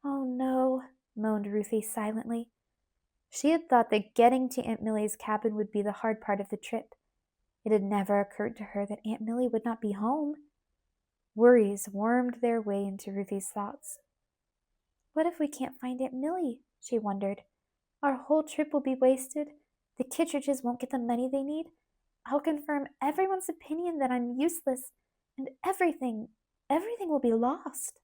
"Oh no," moaned Ruthie silently. She had thought that getting to Aunt Millie's cabin would be the hard part of the trip. It had never occurred to her that Aunt Millie would not be home. Worries wormed their way into Ruthie's thoughts. What if we can't find Aunt Millie? She wondered. Our whole trip will be wasted. The Kittredges won't get the money they need. I'll confirm everyone's opinion that I'm useless, and everything will be lost.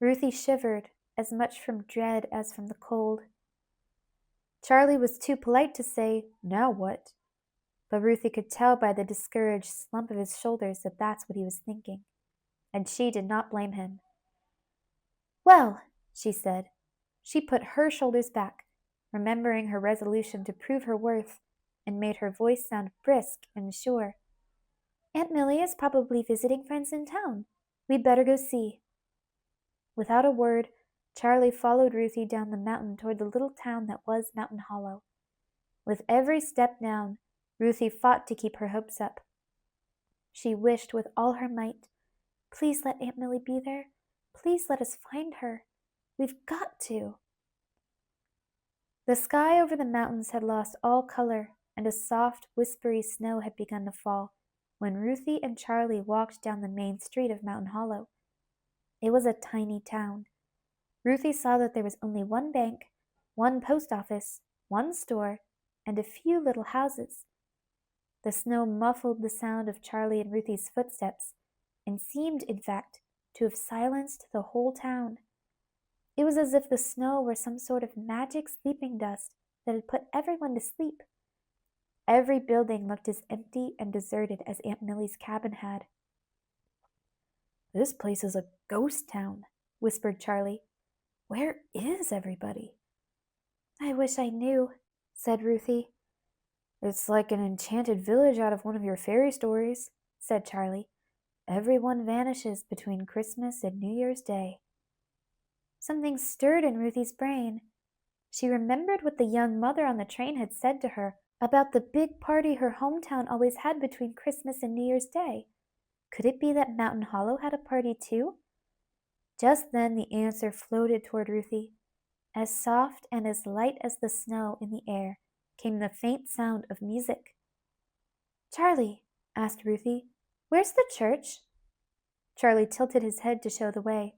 Ruthie shivered, as much from dread as from the cold. Charlie was too polite to say, "Now what?" But Ruthie could tell by the discouraged slump of his shoulders that that's what he was thinking, and she did not blame him. "Well," she said. She put her shoulders back, remembering her resolution to prove her worth, and made her voice sound brisk and sure. "Aunt Millie is probably visiting friends in town. We'd better go see." Without a word, Charlie followed Ruthie down the mountain toward the little town that was Mountain Hollow. With every step down, Ruthie fought to keep her hopes up. She wished with all her might, "Please let Aunt Millie be there. Please let us find her. We've got to." The sky over the mountains had lost all color, and a soft, whispery snow had begun to fall when Ruthie and Charlie walked down the main street of Mountain Hollow. It was a tiny town. Ruthie saw that there was only one bank, one post office, one store, and a few little houses. The snow muffled the sound of Charlie and Ruthie's footsteps, and seemed, in fact, to have silenced the whole town. It was as if the snow were some sort of magic sleeping dust that had put everyone to sleep. Every building looked as empty and deserted as Aunt Millie's cabin had. "This place is a ghost town," whispered Charlie. "Where is everybody?" "I wish I knew," said Ruthie. "It's like an enchanted village out of one of your fairy stories," said Charlie. "Everyone vanishes between Christmas and New Year's Day." Something stirred in Ruthie's brain. She remembered what the young mother on the train had said to her about the big party her hometown always had between Christmas and New Year's Day. Could it be that Mountain Hollow had a party too? Just then the answer floated toward Ruthie. As soft and as light as the snow in the air came the faint sound of music. "Charlie," asked Ruthie, "where's the church?" Charlie tilted his head to show the way.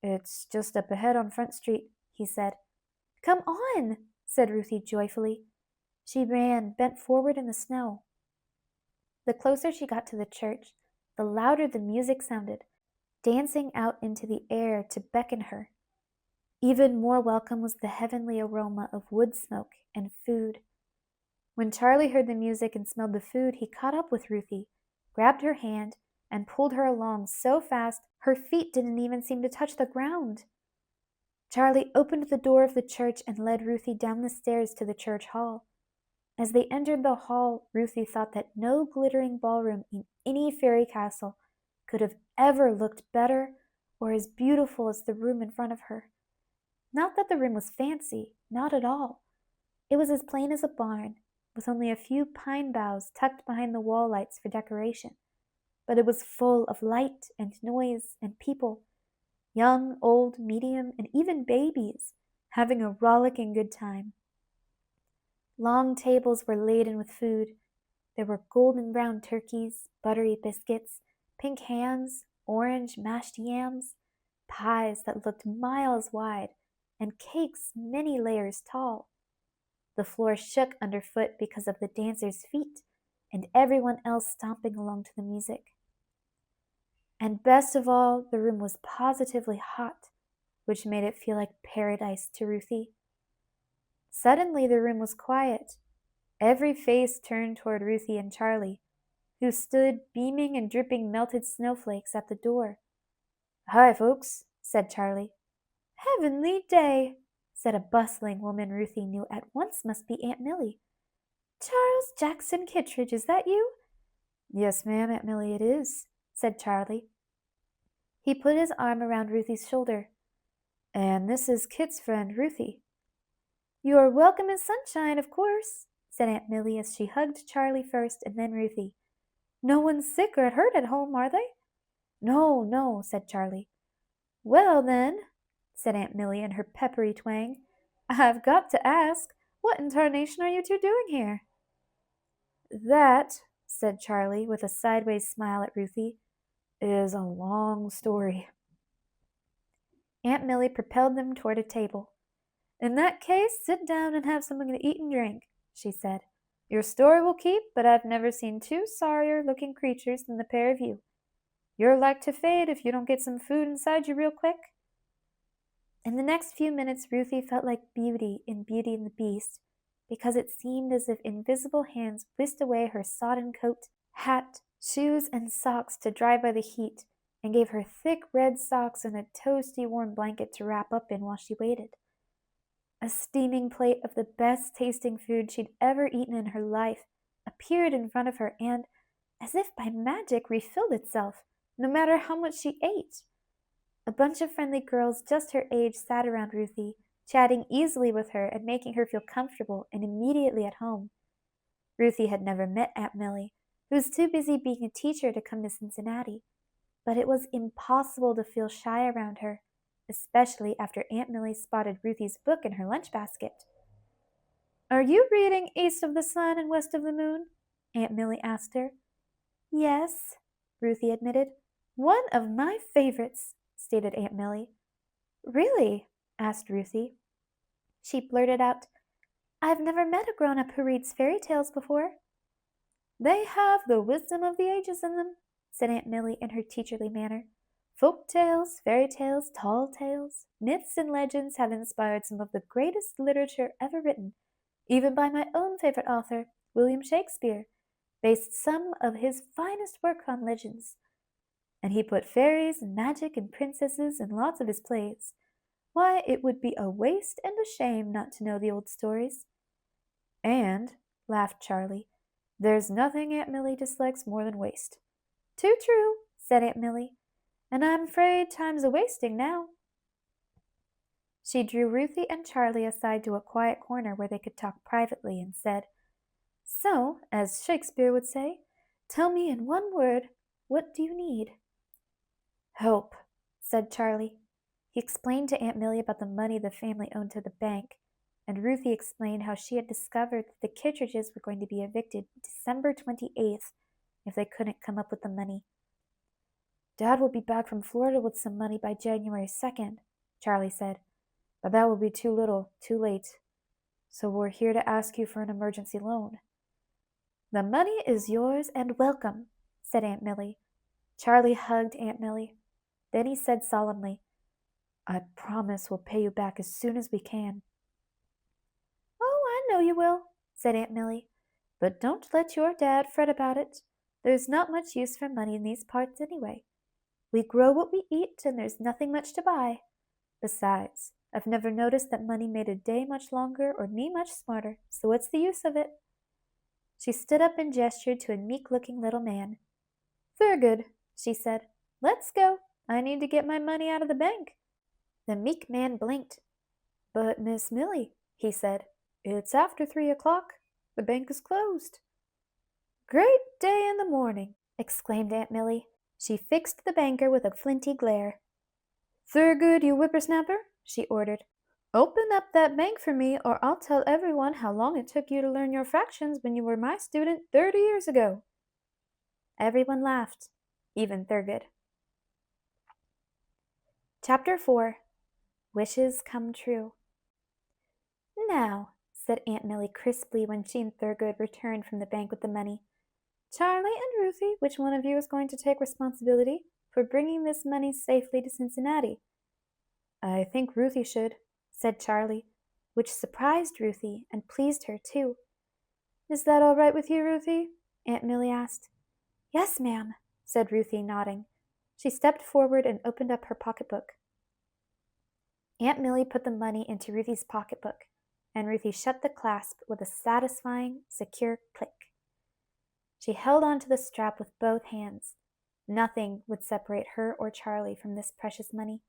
"It's just up ahead on Front Street," he said. "Come on," said Ruthie joyfully. She ran, bent forward in the snow. The closer she got to the church, the louder the music sounded, dancing out into the air to beckon her. Even more welcome was the heavenly aroma of wood smoke and food. When Charlie heard the music and smelled the food, he caught up with Ruthie, grabbed her hand, and pulled her along so fast her feet didn't even seem to touch the ground. Charlie opened the door of the church and led Ruthie down the stairs to the church hall. As they entered the hall, Ruthie thought that no glittering ballroom in any fairy castle could have ever looked better or as beautiful as the room in front of her. Not that the room was fancy, not at all. It was as plain as a barn, with only a few pine boughs tucked behind the wall lights for decoration. But it was full of light and noise and people, young, old, medium, and even babies, having a rollicking good time. Long tables were laden with food. There were golden brown turkeys, buttery biscuits, pink hams, orange mashed yams, pies that looked miles wide, and cakes many layers tall. The floor shook underfoot because of the dancers' feet and everyone else stomping along to the music. And best of all, the room was positively hot, which made it feel like paradise to Ruthie. Suddenly, the room was quiet. Every face turned toward Ruthie and Charlie, who stood beaming and dripping melted snowflakes at the door. "Hi, folks," said Charlie. "Heavenly day," said a bustling woman Ruthie knew at once must be Aunt Millie. "Charles Jackson Kittredge, is that you?" "Yes, ma'am, Aunt Millie, it is," said Charlie. He put his arm around Ruthie's shoulder. "And this is Kit's friend, Ruthie." "You're welcome in sunshine, of course," said Aunt Millie as she hugged Charlie first and then Ruthie. "No one's sick or hurt at home, are they?" "No, no," said Charlie. "Well, then," said Aunt Millie in her peppery twang, "I've got to ask, what in tarnation are you two doing here?" "That," said Charlie, with a sideways smile at Ruthie, "is a long story." Aunt Millie propelled them toward a table. "In that case, sit down and have something to eat and drink," she said. "Your story will keep, but I've never seen two sorrier-looking creatures than the pair of you. You're like to fade if you don't get some food inside you real quick." In the next few minutes, Ruthie felt like Beauty in Beauty and the Beast, because it seemed as if invisible hands whisked away her sodden coat, hat, shoes, and socks to dry by the heat, and gave her thick red socks and a toasty warm blanket to wrap up in while she waited. A steaming plate of the best tasting food she'd ever eaten in her life appeared in front of her and, as if by magic, refilled itself, no matter how much she ate. A bunch of friendly girls just her age sat around Ruthie, chatting easily with her and making her feel comfortable and immediately at home. Ruthie had never met Aunt Millie, who was too busy being a teacher to come to Cincinnati, but it was impossible to feel shy around her, especially after Aunt Millie spotted Ruthie's book in her lunch basket. "Are you reading East of the Sun and West of the Moon?" Aunt Millie asked her. "Yes," Ruthie admitted. "One of my favorites," stated Aunt Millie. "Really?" asked Ruthie. She blurted out, "I've never met a grown-up who reads fairy tales before." "They have the wisdom of the ages in them," said Aunt Millie in her teacherly manner. "Folk tales, fairy tales, tall tales, myths, and legends have inspired some of the greatest literature ever written, even by my own favorite author, William Shakespeare, based some of his finest work on legends. And he put fairies and magic and princesses in lots of his plays. Why, it would be a waste and a shame not to know the old stories." "And," laughed Charlie, "there's nothing Aunt Millie dislikes more than waste." "Too true," said Aunt Millie, "and I'm afraid time's a-wasting now." She drew Ruthie and Charlie aside to a quiet corner where they could talk privately and said, "So, as Shakespeare would say, tell me in one word, what do you need?" "Help," said Charlie. He explained to Aunt Millie about the money the family owed to the bank, and Ruthie explained how she had discovered that the Kittredges were going to be evicted December 28th if they couldn't come up with the money. "Dad will be back from Florida with some money by January 2nd, Charlie said, "but that will be too little, too late. So we're here to ask you for an emergency loan." "The money is yours and welcome," said Aunt Millie. Charlie hugged Aunt Millie. Then he said solemnly, "I promise we'll pay you back as soon as we can." "Oh, I know you will," said Aunt Millie. "But don't let your dad fret about it. There's not much use for money in these parts anyway. We grow what we eat, and there's nothing much to buy. Besides, I've never noticed that money made a day much longer or me much smarter, so what's the use of it?" She stood up and gestured to a meek-looking little man. "Thurgood," she said, "let's go. I need to get my money out of the bank." The meek man blinked. "But, Miss Millie," he said, "it's after 3 o'clock. The bank is closed." "Great day in the morning!" exclaimed Aunt Millie. She fixed the banker with a flinty glare. "Thurgood, you whippersnapper," she ordered, "open up that bank for me, or I'll tell everyone how long it took you to learn your fractions when you were my student 30 years ago." Everyone laughed, even Thurgood. Chapter 4. Wishes Come True. "Now," said Aunt Millie crisply when she and Thurgood returned from the bank with the money, "Charlie and Ruthie, which one of you is going to take responsibility for bringing this money safely to Cincinnati."
"I think Ruthie should,"
said Charlie, which surprised Ruthie and pleased her too.
"Is that all right with you, Ruthie?" Aunt Millie asked.
"Yes, ma'am," said Ruthie, nodding. She stepped forward and opened up her pocketbook. Aunt Millie put the money into Ruthie's pocketbook, and Ruthie shut the clasp with a satisfying, secure click. She held on to the strap with both hands. Nothing would separate her or Charlie from this precious money.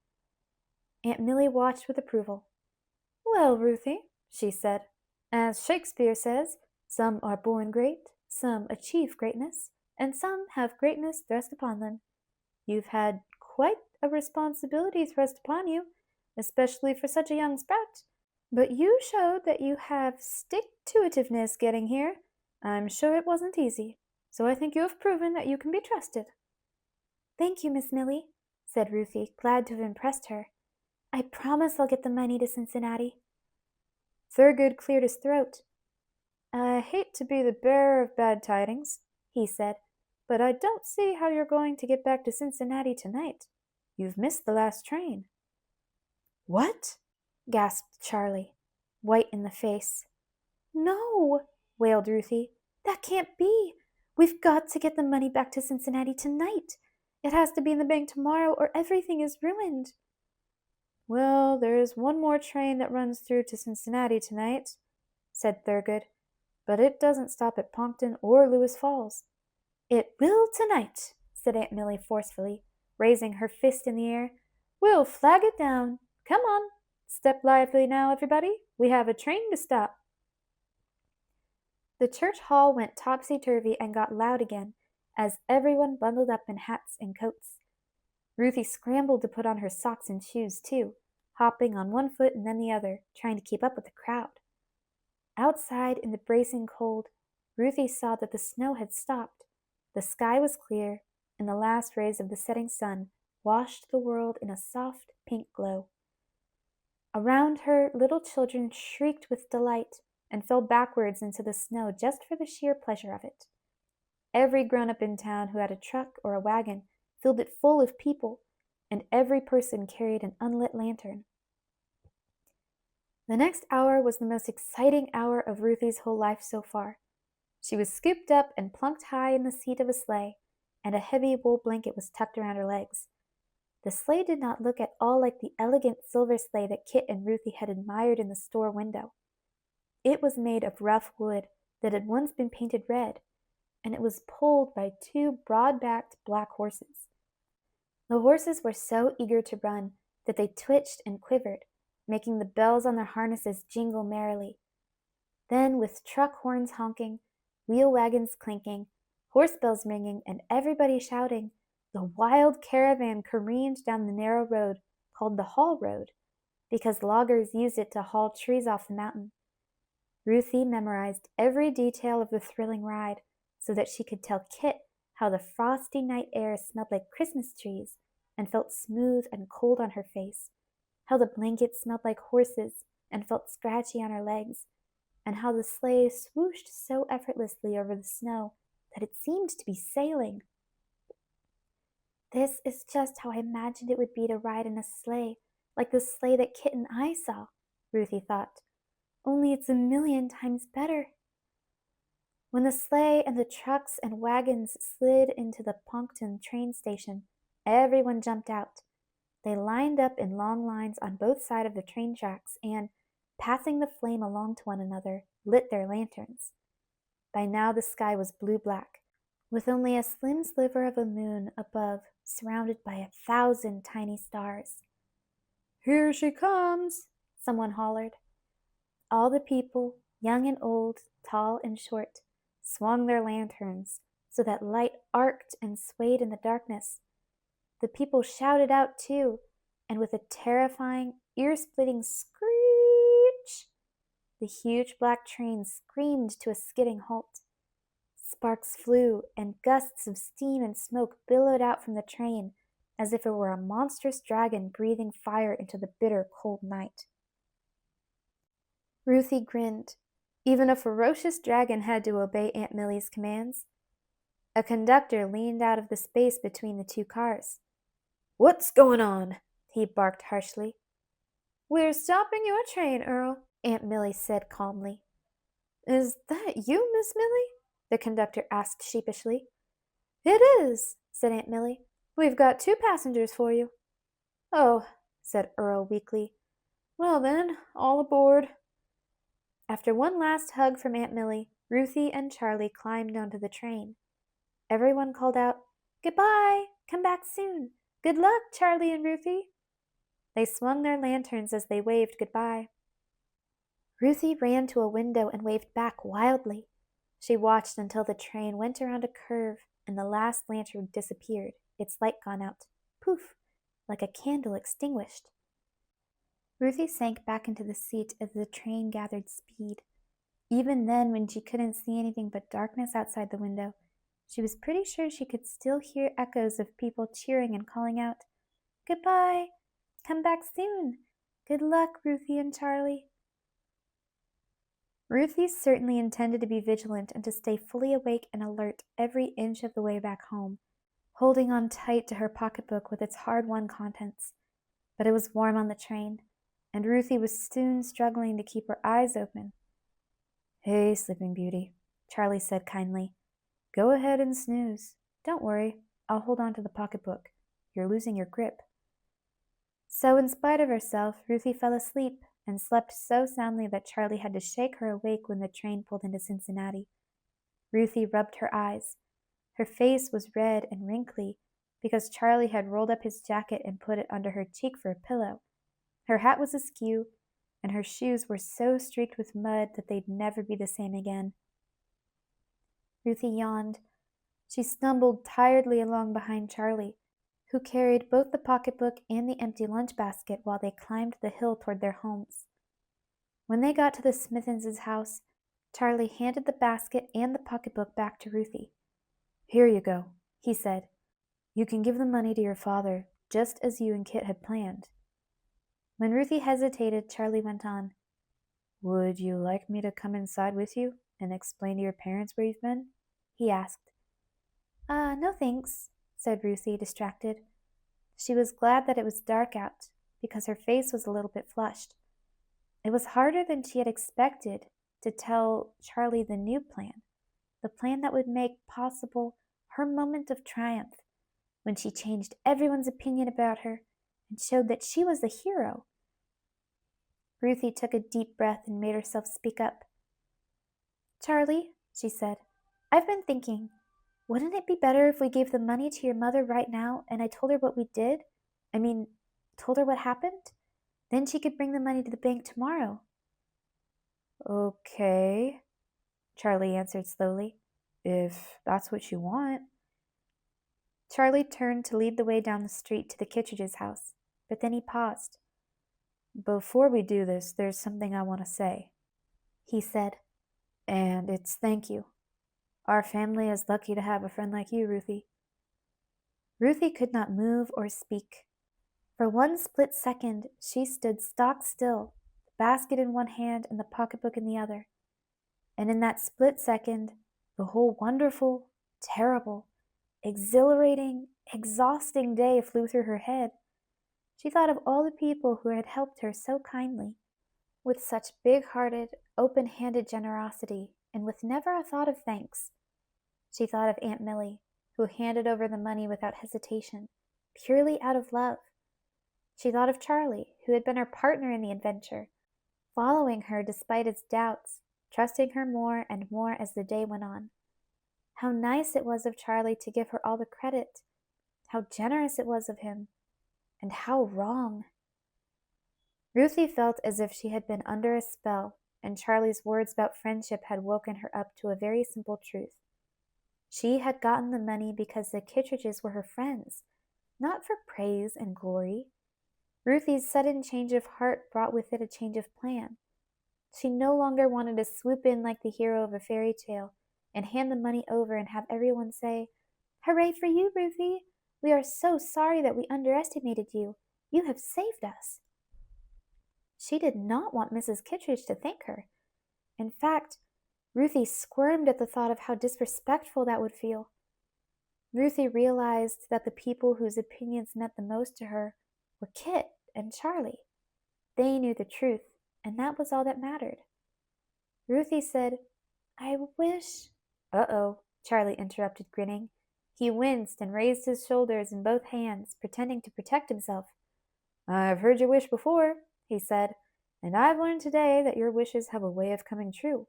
Aunt Millie watched with approval.
"Well, Ruthie," she said, "as Shakespeare says, some are born great, some achieve greatness, and some have greatness thrust upon them. You've had quite a responsibility thrust upon you, especially for such a young sprout, but you showed that you have stick-to-itiveness getting here. I'm sure it wasn't easy, so I think you have proven that you can be trusted."
"Thank you, Miss Millie," said Ruthie, glad to have impressed her. "I promise I'll get the money to Cincinnati."
Thurgood cleared his throat. "I hate to be the bearer of bad tidings," he said, "but I don't see how you're going to get back to Cincinnati tonight. You've missed the last train."
"What?" gasped Charlie, white in the face. "No," wailed Ruthie. "That can't be. We've got to get the money back to Cincinnati tonight. It has to be in the bank tomorrow or everything is ruined."
"Well, there is one more train that runs through to Cincinnati tonight," said Thurgood, "but it doesn't stop at Ponkton or Lewis Falls."
"It will tonight," said Aunt Millie forcefully, raising her fist in the air.
"We'll flag it down. Come on. Step lively now, everybody. We have a train to stop."
The church hall went topsy-turvy and got loud again, as everyone bundled up in hats and coats. Ruthie scrambled to put on her socks and shoes, too, hopping on one foot and then the other, trying to keep up with the crowd. Outside, in the bracing cold, Ruthie saw that the snow had stopped. The sky was clear, and the last rays of the setting sun washed the world in a soft pink glow. Around her, little children shrieked with delight and fell backwards into the snow just for the sheer pleasure of it. Every grown-up in town who had a truck or a wagon filled it full of people, and every person carried an unlit lantern. The next hour was the most exciting hour of Ruthie's whole life so far. She was scooped up and plunked high in the seat of a sleigh, and a heavy wool blanket was tucked around her legs. The sleigh did not look at all like the elegant silver sleigh that Kit and Ruthie had admired in the store window. It was made of rough wood that had once been painted red, and it was pulled by two broad-backed black horses. The horses were so eager to run that they twitched and quivered, making the bells on their harnesses jingle merrily. Then, with truck horns honking, wheel wagons clinking, horse bells ringing, and everybody shouting, the wild caravan careened down the narrow road called the Haul Road, because loggers used it to haul trees off the mountain. Ruthie memorized every detail of the thrilling ride so that she could tell Kit how the frosty night air smelled like Christmas trees and felt smooth and cold on her face, how the blankets smelled like horses and felt scratchy on her legs, and how the sleigh swooshed so effortlessly over the snow that it seemed to be sailing. "This is just how I imagined it would be to ride in a sleigh, like the sleigh that Kit and I saw," Ruthie thought. "Only it's a million times better." When the sleigh and the trucks and wagons slid into the Ponkton train station, everyone jumped out. They lined up in long lines on both sides of the train tracks and, passing the flame along to one another, lit their lanterns. By now the sky was blue-black, with only a slim sliver of a moon above, surrounded by 1,000 tiny stars.
"Here she comes!"
someone hollered. All the people, young and old, tall and short, swung their lanterns so that light arced and swayed in the darkness. The people shouted out too, and with a terrifying, ear-splitting screech, the huge black train screamed to a skidding halt. Sparks flew, and gusts of steam and smoke billowed out from the train as if it were a monstrous dragon breathing fire into the bitter cold night. Ruthie grinned. Even a ferocious dragon had to obey Aunt Millie's commands. A conductor leaned out of the space between the two cars.
What's going on? He barked harshly. We're stopping your train, Earl, Aunt Millie said calmly. Is that you, Miss Millie? The conductor asked sheepishly. It is, said Aunt Millie. We've got 2 passengers for you. Oh, said Earl weakly. Well then, all aboard. After one last hug from Aunt Millie, Ruthie and Charlie climbed onto the train. Everyone called out, Goodbye! Come back soon! Good luck, Charlie and Ruthie! They swung their lanterns as they waved goodbye. Ruthie ran to a window and waved back wildly. She watched until the train went around a curve and the last lantern disappeared, its light gone out. Poof! Like a candle extinguished. Ruthie sank back into the seat as the train gathered speed. Even then, when she couldn't see anything but darkness outside the window, she was pretty sure she could still hear echoes of people cheering and calling out, Goodbye! Come back soon! Good luck, Ruthie and Charlie! Ruthie certainly intended to be vigilant and to stay fully awake and alert every inch of the way back home, holding on tight to her pocketbook with its hard-won contents. But it was warm on the train, and Ruthie was soon struggling to keep her eyes open. Hey, Sleeping Beauty, Charlie said kindly. Go ahead and snooze. Don't worry, I'll hold on to the pocketbook. You're losing your grip. So in spite of herself, Ruthie fell asleep and slept so soundly that Charlie had to shake her awake when the train pulled into Cincinnati. Ruthie rubbed her eyes. Her face was red and wrinkly because Charlie had rolled up his jacket and put it under her cheek for a pillow. Her hat was askew, and her shoes were so streaked with mud that they'd never be the same again. Ruthie yawned. She stumbled tiredly along behind Charlie, who carried both the pocketbook and the empty lunch basket while they climbed the hill toward their homes. When they got to the Smithens' house, Charlie handed the basket and the pocketbook back to Ruthie. Here you go, he said. You can give the money to your father, just as you and Kit had planned. When Ruthie hesitated, Charlie went on. Would you like me to come inside with you and explain to your parents where you've been? He asked. No thanks, said Ruthie, distracted. She was glad that it was dark out, because her face was a little bit flushed. It was harder than she had expected to tell Charlie the new plan, the plan that would make possible her moment of triumph, when she changed everyone's opinion about her and showed that she was the hero. Ruthie took a deep breath and made herself speak up. Charlie, she said, I've been thinking, wouldn't it be better if we gave the money to your mother right now and I told her what we did? Told her what happened? Then she could bring the money to the bank tomorrow. Okay, Charlie answered slowly, if that's what you want. Charlie turned to lead the way down the street to the Kittredge's house, but then he paused. Before we do this, there's something I want to say, he said, and it's thank you. Our family is lucky to have a friend like you, Ruthie. Ruthie could not move or speak. For one split second, she stood stock still, the basket in one hand and the pocketbook in the other. And in that split second, the whole wonderful, terrible, exhilarating, exhausting day flew through her head. She thought of all the people who had helped her so kindly, with such big-hearted, open-handed generosity, and with never a thought of thanks. She thought of Aunt Millie, who handed over the money without hesitation, purely out of love. She thought of Charlie, who had been her partner in the adventure, following her despite its doubts, trusting her more and more as the day went on. How nice it was of Charlie to give her all the credit. How generous it was of him. And how wrong. Ruthie felt as if she had been under a spell, and Charlie's words about friendship had woken her up to a very simple truth. She had gotten the money because the Kittredges were her friends, not for praise and glory. Ruthie's sudden change of heart brought with it a change of plan. She no longer wanted to swoop in like the hero of a fairy tale and hand the money over and have everyone say, Hooray for you, Ruthie! We are so sorry that we underestimated you. You have saved us. She did not want Mrs. Kittredge to thank her. In fact, Ruthie squirmed at the thought of how disrespectful that would feel.
Ruthie realized that the people whose opinions meant the most to her were Kit and Charlie. They knew the truth, and that was all that mattered. Ruthie said, "I wish—" "Uh-oh," Charlie interrupted, grinning. He winced and raised his shoulders in both hands, pretending to protect himself. "I've heard your wish before," he said, "and I've learned today that your wishes have a way of coming true.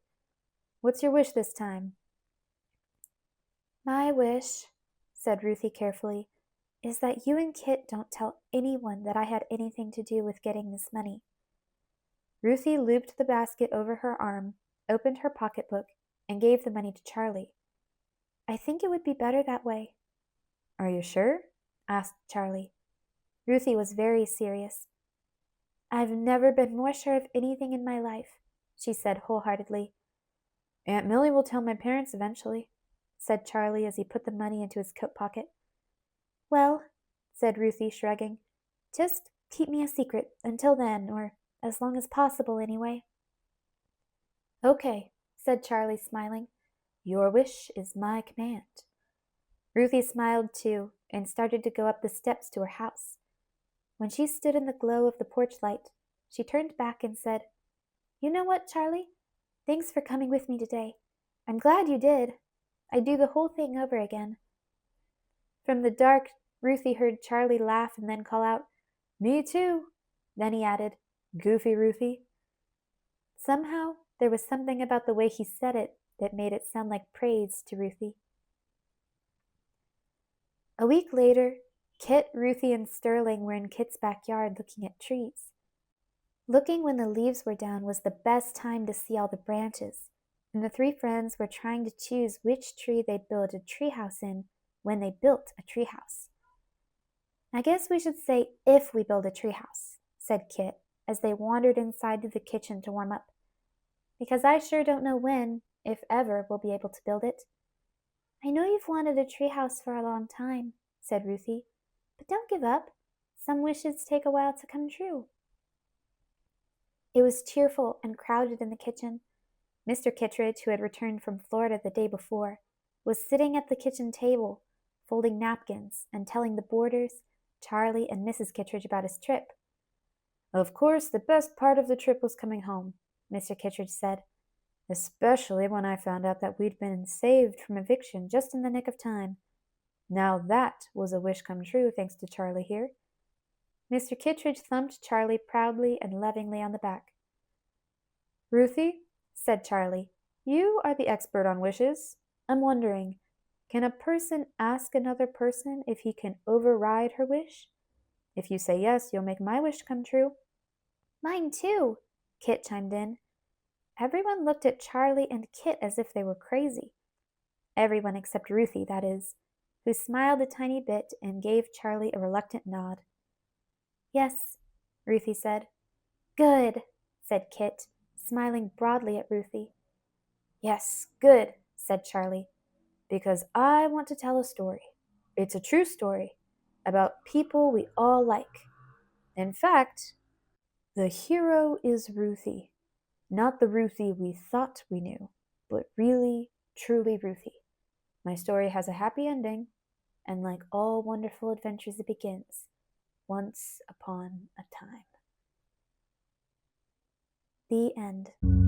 What's your wish this time?"
"My wish," said Ruthie carefully, "is that you and Kit don't tell anyone that I had anything to do with getting this money." Ruthie looped the basket over her arm, opened her pocketbook, and gave the money to Charlie. "I think it would be better that way."
"Are you sure?" asked Charlie.
Ruthie was very serious. "I've never been more sure of anything in my life," she said wholeheartedly.
"Aunt Millie will tell my parents eventually," said Charlie as he put the money into his coat pocket.
"Well," said Ruthie, shrugging, "just keep me a secret until then, or as long as possible, anyway."
"Okay," said Charlie, smiling. "Your wish is my command." Ruthie smiled too, and started to go up the steps to her house. When she stood in the glow of the porch light, she turned back and said, "You know what, Charlie? Thanks for coming with me today. I'm glad you did. I'd do the whole thing over again." From the dark, Ruthie heard Charlie laugh and then call out, "Me too." Then he added, "Goofy Ruthie." Somehow, there was something about the way he said it that made it sound like praise to Ruthie. A week later, Kit, Ruthie, and Sterling were in Kit's backyard looking at trees. Looking when the leaves were down was the best time to see all the branches, and the three friends were trying to choose which tree they'd build a treehouse in when they built a treehouse. "I guess we should say if we build a treehouse," said Kit, as they wandered inside to the kitchen to warm up, "because I sure don't know when, if ever, we'll be able to build it." "I know you've wanted a treehouse for a long time," said Ruthie, "but don't give up. Some wishes take a while to come true." It was cheerful and crowded in the kitchen. Mr. Kittredge, who had returned from Florida the day before, was sitting at the kitchen table, folding napkins and telling the boarders, Charlie and Mrs. Kittredge, about his trip. "Of course, the best part of the trip was coming home," Mr. Kittredge said, "especially when I found out that we'd been saved from eviction just in the nick of time. Now that was a wish come true, thanks to Charlie here." Mr. Kittredge thumped Charlie proudly and lovingly on the back. "Ruthie," said Charlie, "you are the expert on wishes. I'm wondering, can a person ask another person if he can override her wish? If you say yes, you'll make my wish come true."
"Mine too," Kit chimed in. Everyone looked at Charlie and Kit as if they were crazy. Everyone except Ruthie, that is, who smiled a tiny bit and gave Charlie a reluctant nod. "Yes," Ruthie said. "Good," said Kit, smiling broadly at Ruthie.
"Yes, good," said Charlie, "because I want to tell a story. It's a true story about people we all like. In fact, the hero is Ruthie. Not the Ruthie we thought we knew, but really, truly Ruthie. My story has a happy ending, and like all wonderful adventures, it begins once upon a time."
The end.